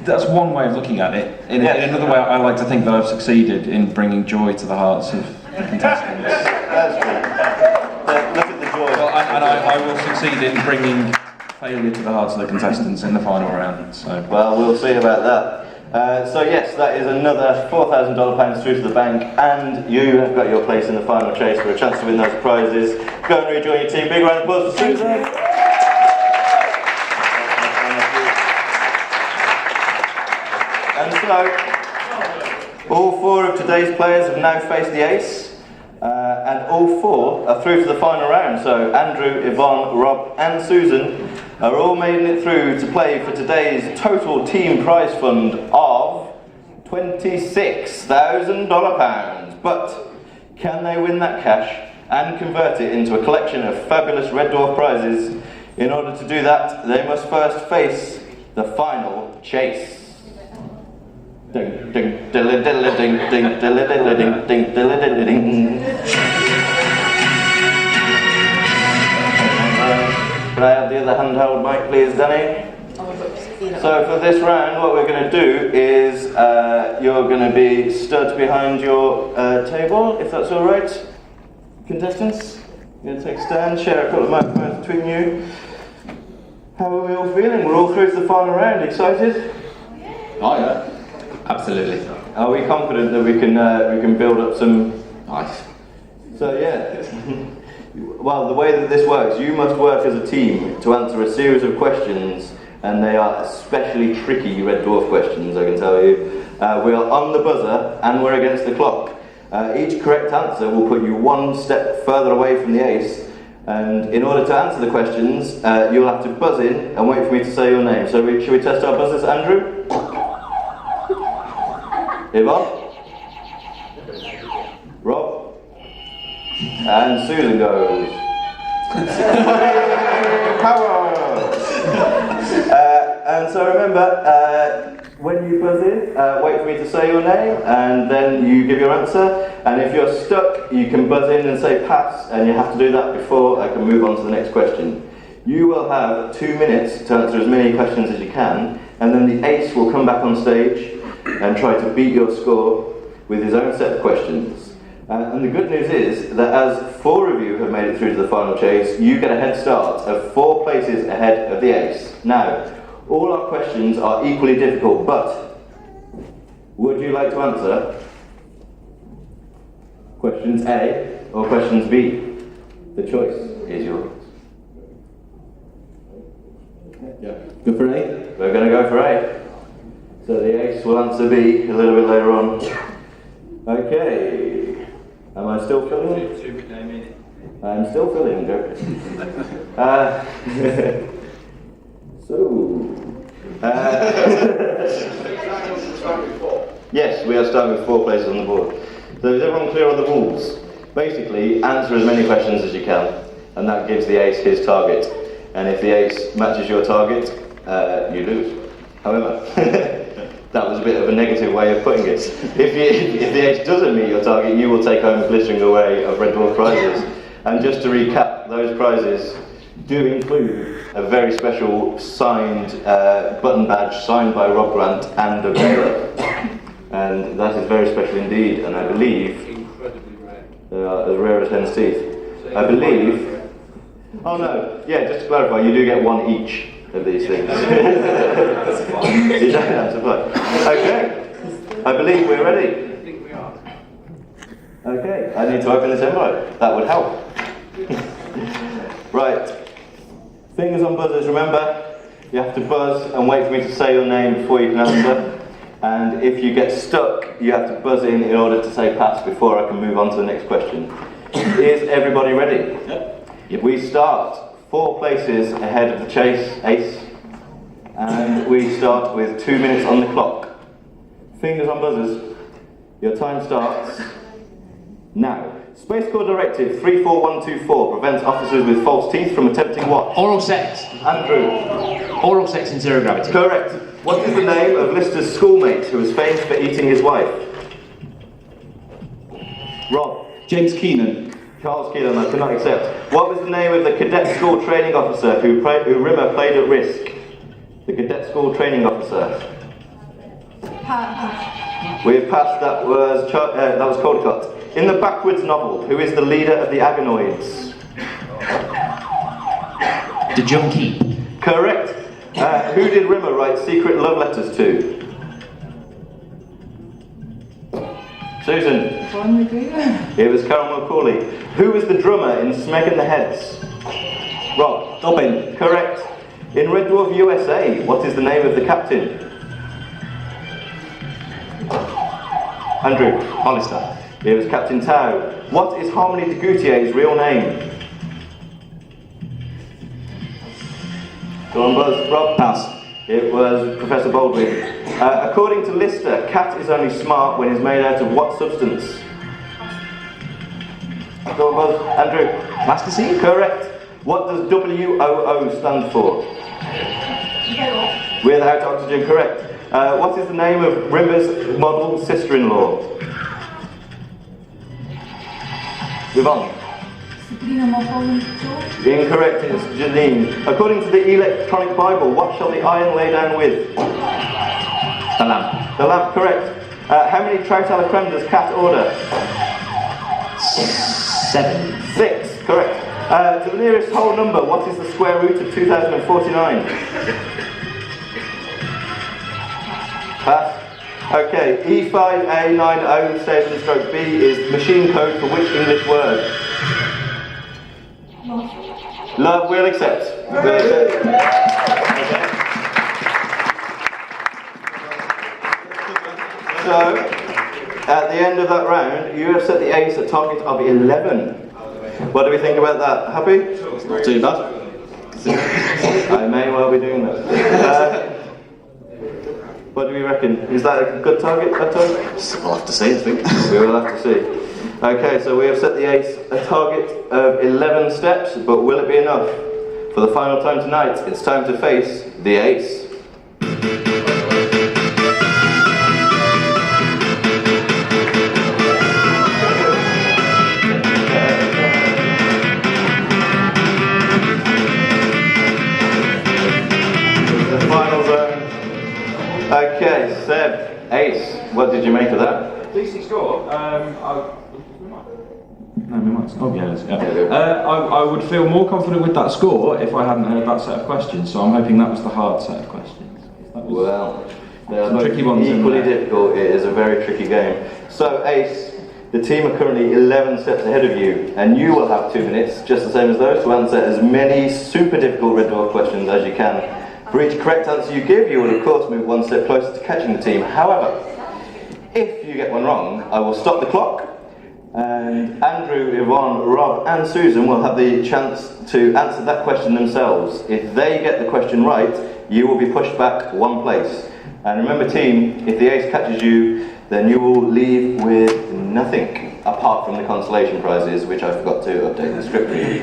that's one way of looking at it. In another way, I like to think that I've succeeded in bringing joy to the hearts of the contestants. That's true. Look at the joy. Well, and I will succeed in bringing failure to the hearts of the contestants in the final round. So. Well, we'll see about that. So yes, that is another £4,000 through to the bank, and you have got your place in the final chase for a chance to win those prizes. Go and rejoin your team. Big round of applause for Susan. And so, all four of today's players have now faced the ace, and all four are through to the final round. So Andrew, Yvonne, Rob and Susan are all making it through to play for today's total team prize fund of £26,000. But can they win that cash and convert it into a collection of fabulous Red Dwarf prizes? In order to do that, they must first face the final chase. Ding ding diddle diddle ding ding diddle diddle ding ding diddle diddle ding. Can I have the other handheld mic, please, Danny? So for this round, what we're going to do is you're going to be stood behind your table, if that's all right, contestants. You're going to take a stand, share a couple of microphones between you. How are we all feeling? We're all through to the final round. Excited? Oh yeah, absolutely. Are we confident that we can build up some? Nice. So yeah. Well, the way that this works, you must work as a team to answer a series of questions, and they are especially tricky Red Dwarf questions, I can tell you. We are on the buzzer, and we're against the clock. Each correct answer will put you one step further away from the ace, and in order to answer the questions, you'll have to buzz in and wait for me to say your name. So should we test our buzzers, Andrew? Yvonne? Rob? And Susan goes. Power! And so remember, when you buzz in, wait for me to say your name, and then you give your answer. And if you're stuck, you can buzz in and say pass, and you have to do that before I can move on to the next question. You will have 2 minutes to answer as many questions as you can, and then the ace will come back on stage and try to beat your score with his own set of questions. And the good news is that as 4 of you have made it through to the final chase, you get a head start of 4 places ahead of the ace. Now, all our questions are equally difficult, but would you like to answer questions A or questions B? The choice is yours. Yeah. Go for A? We're going to go for A. So the ace will answer B a little bit later on. Okay. Am I still filling? I'm still filling. Yes, we are starting with 4 places on the board. So is everyone clear on the rules? Basically, answer as many questions as you can, and that gives the ace his target. And if the ace matches your target, you lose. However, that was a bit of a negative way of putting it. If the ace doesn't meet your target, you will take home a glittering array of Red Dwarf prizes. And just to recap, those prizes do include a very special signed button badge signed by Rob Grant and a Taylor. And that is very special indeed, and I believe they are as rare as hen's teeth. I believe. Oh no, yeah, just to clarify, you do get 1 each of these things. You don't have to play. Okay, I believe we're ready. Okay, I need to open this envelope. That would help. Right, fingers on buzzers, remember, you have to buzz and wait for me to say your name before you can answer. And if you get stuck, you have to buzz in order to say pass before I can move on to the next question. Is everybody ready? Yep. We start 4 places ahead of the chase, ace. And we start with 2 minutes on the clock. Fingers on buzzers. Your time starts now. Space Corps Directive 34124 prevents officers with false teeth from attempting what? Oral sex. Andrew. Oral sex in zero gravity. Correct. What is the name of Lister's schoolmate who was famous for eating his wife? Rob. James Keenan. Charles Keenan, I cannot accept. What was the name of the cadet school training officer who Rimmer played at Risk? The cadet school training officer. We've passed. That was Caldecott. In the Backwards novel, who is the leader of the Agonoids? The Junkie. Correct. Who did Rimmer write secret love letters to? Susan. It was Karen Macaulay. Who was the drummer in Smeg and the Heads? Rob. Dobbin. Correct. In Red Dwarf USA, what is the name of the captain? Andrew. Hollister. It was Captain Tau. What is Harmony de Goutier's real name? Go on, Buzz. Rob. Pass. It was Professor Baldwin. According to Lister, cat is only smart when it's made out of what substance? Go on, Buzz. Andrew. Plasticine? Correct. What does WOO stand for? Without oxygen, correct. What is the name of Rimmer's model sister-in-law? Yvonne. Sabrina Mulholland. Incorrect, it's Janine. According to the electronic Bible, what shall the iron lay down with? The lamp. The lamp, correct. How many trout a la creme does Cat order? 7. 6, correct. To the nearest whole number, what is the square root of 2049? Pass. Okay, E5A90-B is machine code for which English word? Love, we'll accept. We'll accept. Okay. So, at the end of that round, you have set the ace a target of 11. What do we think about that? Happy? Not too bad. I may well be doing that. What do we reckon? Is that a good target? We'll have to see, I think. We will have to see. Okay, so we have set the ace a target of 11 steps, but will it be enough? For the final time tonight, it's time to face the ace. The final zone. Okay, Seb, ace, what did you make of that? Decent score. I would feel more confident with that score if I hadn't heard that set of questions, so I'm hoping that was the hard set of questions. Well, they are both tricky ones equally difficult. It is a very tricky game. So, Ace, the team are currently 11 steps ahead of you, and you will have 2 minutes, just the same as those, to answer as many super difficult Red Dwarf questions as you can. For each correct answer you give, you will of course move 1 step closer to catching the team. However, if you get one wrong, I will stop the clock, and Andrew, Yvonne, Rob and Susan will have the chance to answer that question themselves. If they get the question right, you will be pushed back 1 place. And remember team, if the ace catches you, then you will leave with nothing, apart from the consolation prizes, which I forgot to update the script with.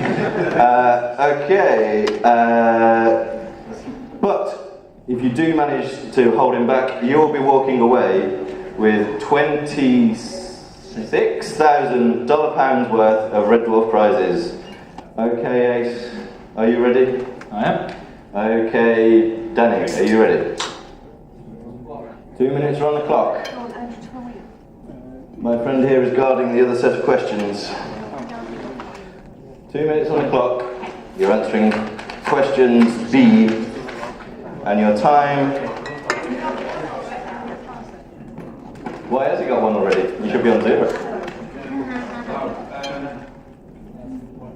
But if you do manage to hold him back, you will be walking away with $26,000 worth of Red Dwarf prizes. Okay, Ace, are you ready? I am. Okay, Danny, are you ready? 2 minutes are on the clock. My friend here is guarding the other set of questions. 2 minutes on the clock. You're answering questions B. And your time... Why has he got 1 already? You should be on 0.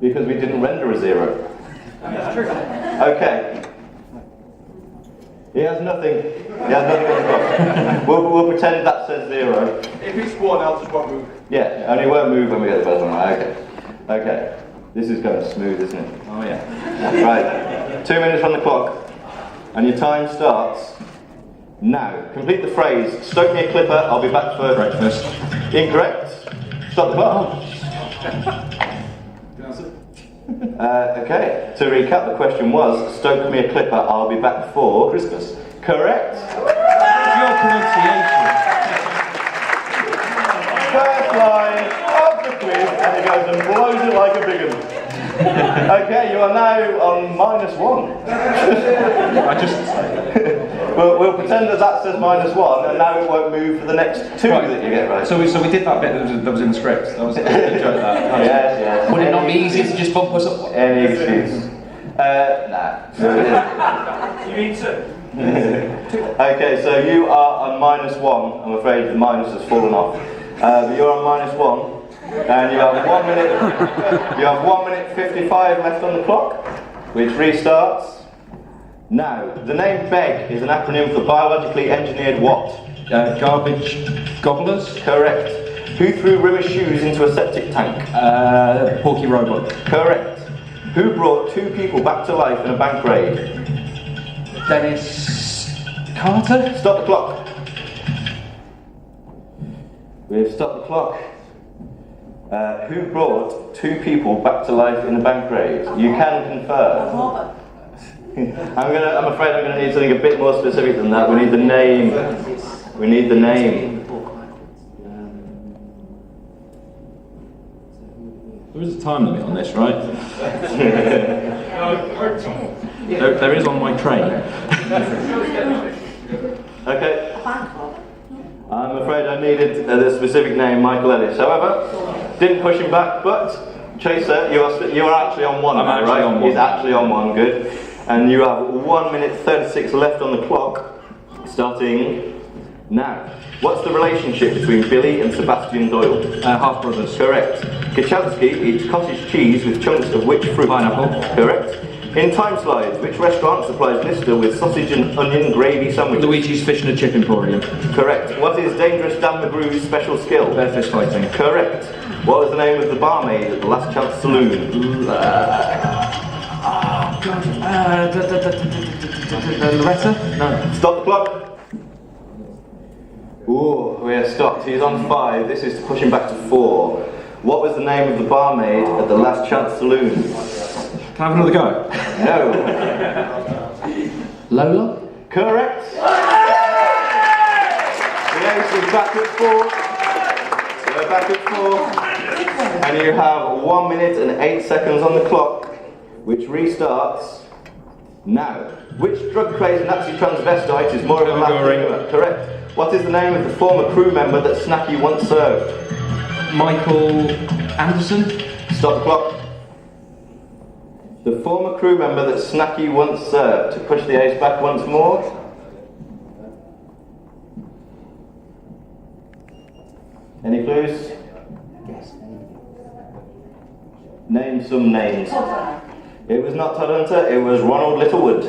Because we didn't render a 0. Okay. He has nothing. He has nothing on the clock. We'll pretend that says 0. If it's 1, I'll just won't move. Yeah, only won't move when we get the first one right. Okay. Okay. This is going smooth, isn't it? Oh yeah. Right. 2 minutes on the clock. And your time starts Now, complete the phrase, stoke me a clipper, I'll be back for breakfast. Incorrect. Stop the clock. Okay, to recap, the question was, stoke me a clipper, I'll be back for Christmas. Correct. Your pronunciation. First line of the quiz, and he goes and blows it like a big one. Okay, you are now on -1. I just... We'll pretend that says -1, and now it won't move for the next 2 that you get right. So we did that bit that was in the script. That was, I enjoyed that. Yes, yes. Would it not be easier to just bump us up? Any excuse. Nah. You mean two? Okay, so you are on -1. I'm afraid the minus has fallen off. But you're on -1, and you have 1 minute. You have 1 minute 55 left on the clock, which restarts. Now, the name BEG is an acronym for biologically engineered what? Garbage gobblers? Correct. Who threw Rimmer's shoes into a septic tank? Porky Robot. Correct. Who brought 2 people back to life in a bank raid? Dennis Carter? Stop the clock. We've stopped the clock. Who brought 2 people back to life in a bank raid? You can confer. I'm afraid I'm going to need something a bit more specific than that. We need the name. We need the name. There is a time limit on this, right? there is on my train. Okay. I'm afraid I needed the specific name, Michael Ellis. However, didn't push him back, but Chaser, you are actually on 1. I'm actually right? on 1. He's actually on 1, good. And you have 1 minute 36 left on the clock, starting now. What's the relationship between Billy and Sebastian Doyle? Half brothers. Correct. Kachansky eats cottage cheese with chunks of which fruit? Pineapple. Correct. In Time Slides, which restaurant supplies Lister with sausage and onion gravy sandwiches? Luigi's Fish and Chip Emporium. Correct. What is Dangerous Dan McGrew's special skill? Bear fist fighting. Correct. What was the name of the barmaid at the Last Chance Saloon? Loretta? No. Stop the clock. Ooh, we are stopped. He's on 5. This is to push him back to 4. What was the name of the barmaid at the Last Chance Saloon? Can I have another go? No. Lola? Correct. The ace is back at 4. We're back at 4. And you have 1 minute and 8 seconds on the clock, which restarts now. Which drug-crazed Nazi transvestite is more of a Latin? Correct. What is the name of the former crew member that Snacky once served? Michael Anderson? Stop the clock. The former crew member that Snacky once served. To push the ace back once more. Any clues? Name some names. It was not Todd Hunter, it was Ronald Littlewood.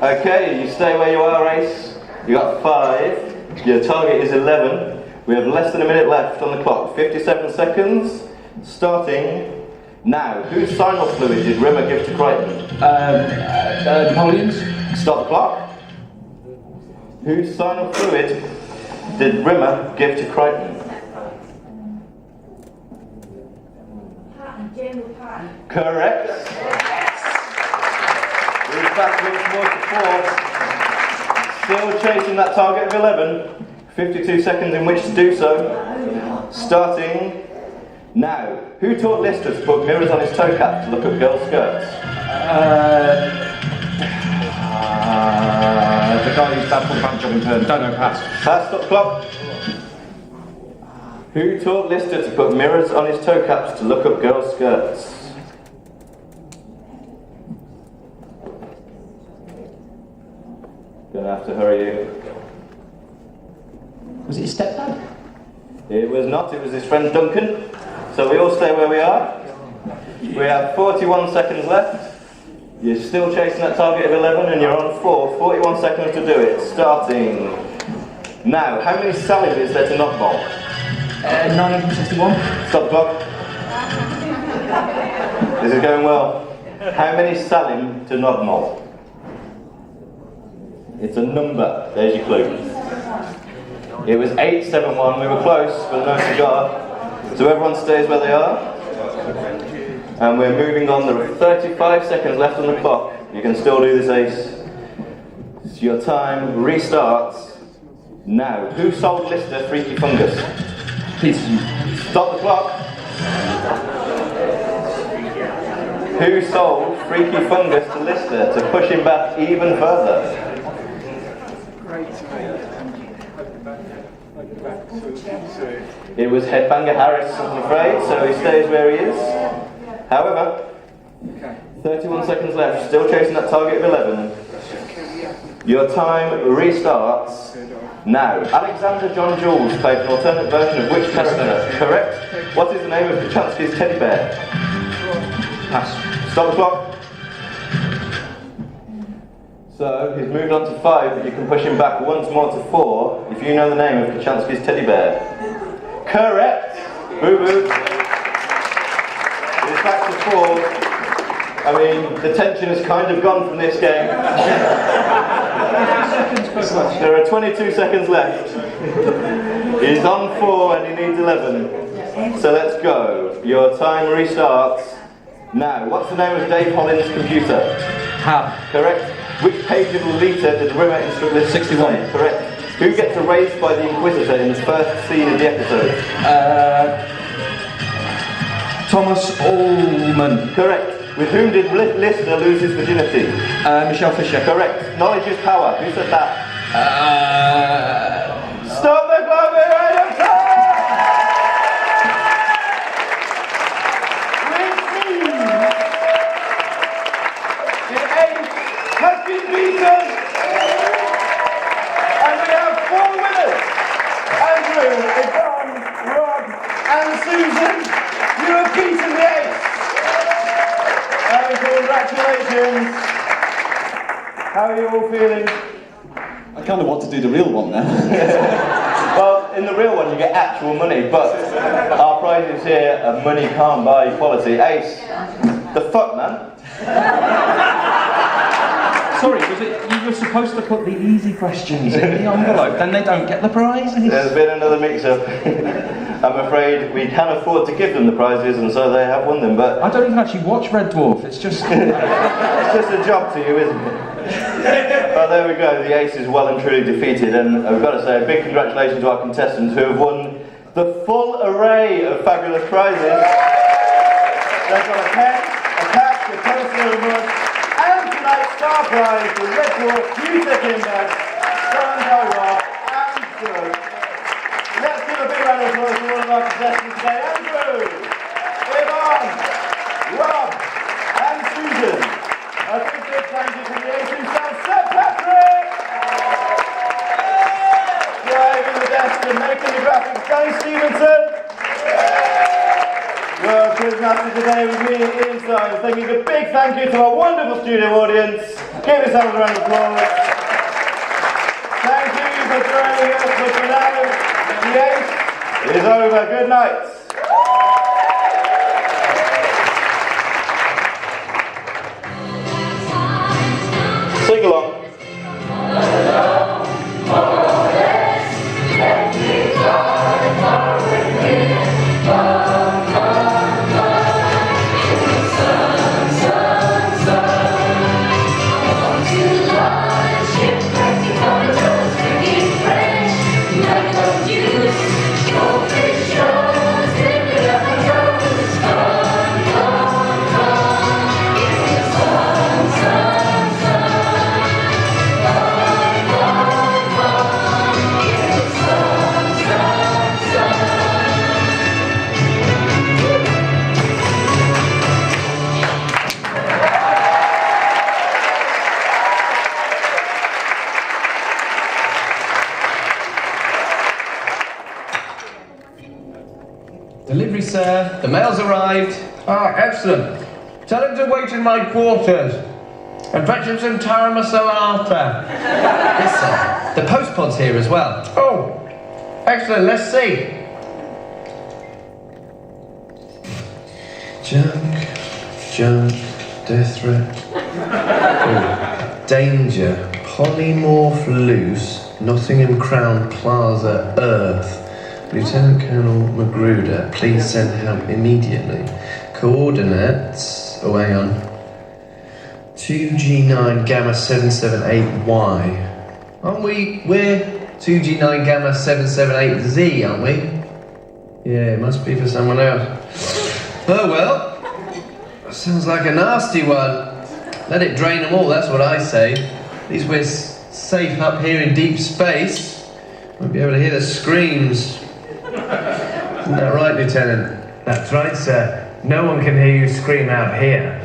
Okay, you stay where you are, Ace. You got 5. Your target is 11. We have less than a minute left on the clock. 57 seconds. Starting now. Whose signal fluid did Rimmer give to Crichton? Napoleon's? Stop the clock. Whose signal fluid did Rimmer give to Crichton? Correct. We're back once more to 4. Still chasing that target of 11. 52 seconds in which to do so. Starting now. Who taught Lister to put mirrors on his toe cap to look at girls' skirts? The guy who's dad put back jogging turn. Don't know, pass. Pass, stop the clock. Who taught Lister to put mirrors on his toe caps to look up girls' skirts? Gonna have to hurry you. Was it his stepdad? It was not, it was his friend Duncan. So we all stay where we are. We have 41 seconds left. You're still chasing that target of 11 and you're on 4. 41 seconds to do it. Starting now. How many salim is there to knockball? 961. Stop the clock. This is going well. How many salim to knockball? It's a number. There's your clue. It was 871. We were close, but no cigar. So everyone stays where they are. And we're moving on. There are 35 seconds left on the clock. You can still do this, Ace. So your time restarts now. Who sold Lister Freaky Fungus? Please. Stop the clock. Who sold Freaky Fungus to Lister to push him back even further? It was Headbanger Harris, I'm afraid, so he stays where he is. However, 31 seconds left, still chasing that target of 11. Your time restarts now. Alexander John-Jules played an alternate version of which character? Correct? What is the name of Kachansky's teddy bear? Pass. Stop the clock. So he's moved on to 5, but you can push him back once more to 4 if you know the name of Kachansky's teddy bear. Correct! Boo boo. It's back to 4. I mean, the tension has kind of gone from this game. There are 22 seconds left. He's on 4 and he needs 11. So let's go. Your time restarts now. What's the name of Dave Holland's computer? Hab. Correct. Which page of Lolita did Rimmer instruct Liz 61. say? Correct. Who gets erased by the Inquisitor in the first scene of the episode? Thomas Ullman. Correct. With whom did Lister lose his virginity? Michelle Fisher. Correct. Knowledge is power. Who said that? Stop the clock, we're out of time! Which means the 8 has been beaten! And we have 4 winners! Andrew, Yvonne, Rob, and Susan, you have beaten the 8! And congratulations! How are you all feeling? I kind of want to do the real one now. Well, in the real one you get actual money, but our prizes here are money can't buy equality. Ace, the fuck, man? Sorry, you were supposed to put the easy questions in the envelope, then they don't get the prizes. There's been another mix-up. I'm afraid we can afford to give them the prizes, and so they have won them, but... I don't even actually watch Red Dwarf, it's just... It's just a job to you, isn't it? Well, there we go, the Ace is well and truly defeated, and I've got to say a big congratulations to our contestants who have won the full array of fabulous prizes. They've got a pen, a cap, a telescope remote, and tonight's star prize, the Red Dwarf Music Index, John Rob, and Drew. Let's give a big round of applause to all of our contestants today. Andrew, Yvonne, Rob, and Susan. A big thank you to the Ace himself, Sir Patrick! Driving the desk and making the graphics, Danny Stevenson! Well, Quizmaster today with me, Ian Stein, thanking a big thank you to our wonderful studio audience. Give yourselves a round of applause. Thank you for joining us, but for now, the Ace is over. Good night. Sing along. Delivery, sir. The mail's arrived. Ah, excellent. Tell him to wait in my quarters. And fetch him some tara masala. Yes, sir. The postpod's here as well. Oh, excellent. Let's see. Junk, death threat. Danger, Polymorph loose, Nottingham Crown Plaza, Earth. Lieutenant Colonel Magruder, please send help immediately. Coordinates, oh hang on, 2G9 Gamma 778Y. Aren't we, we're 2G9 Gamma 778Z, aren't we? Yeah, it must be for someone else. Oh well, sounds like a nasty one. Let it drain them all, that's what I say. At least we're safe up here in deep space. Won't be able to hear the screams. Isn't that right, Lieutenant? That's right, sir. No one can hear you scream out here.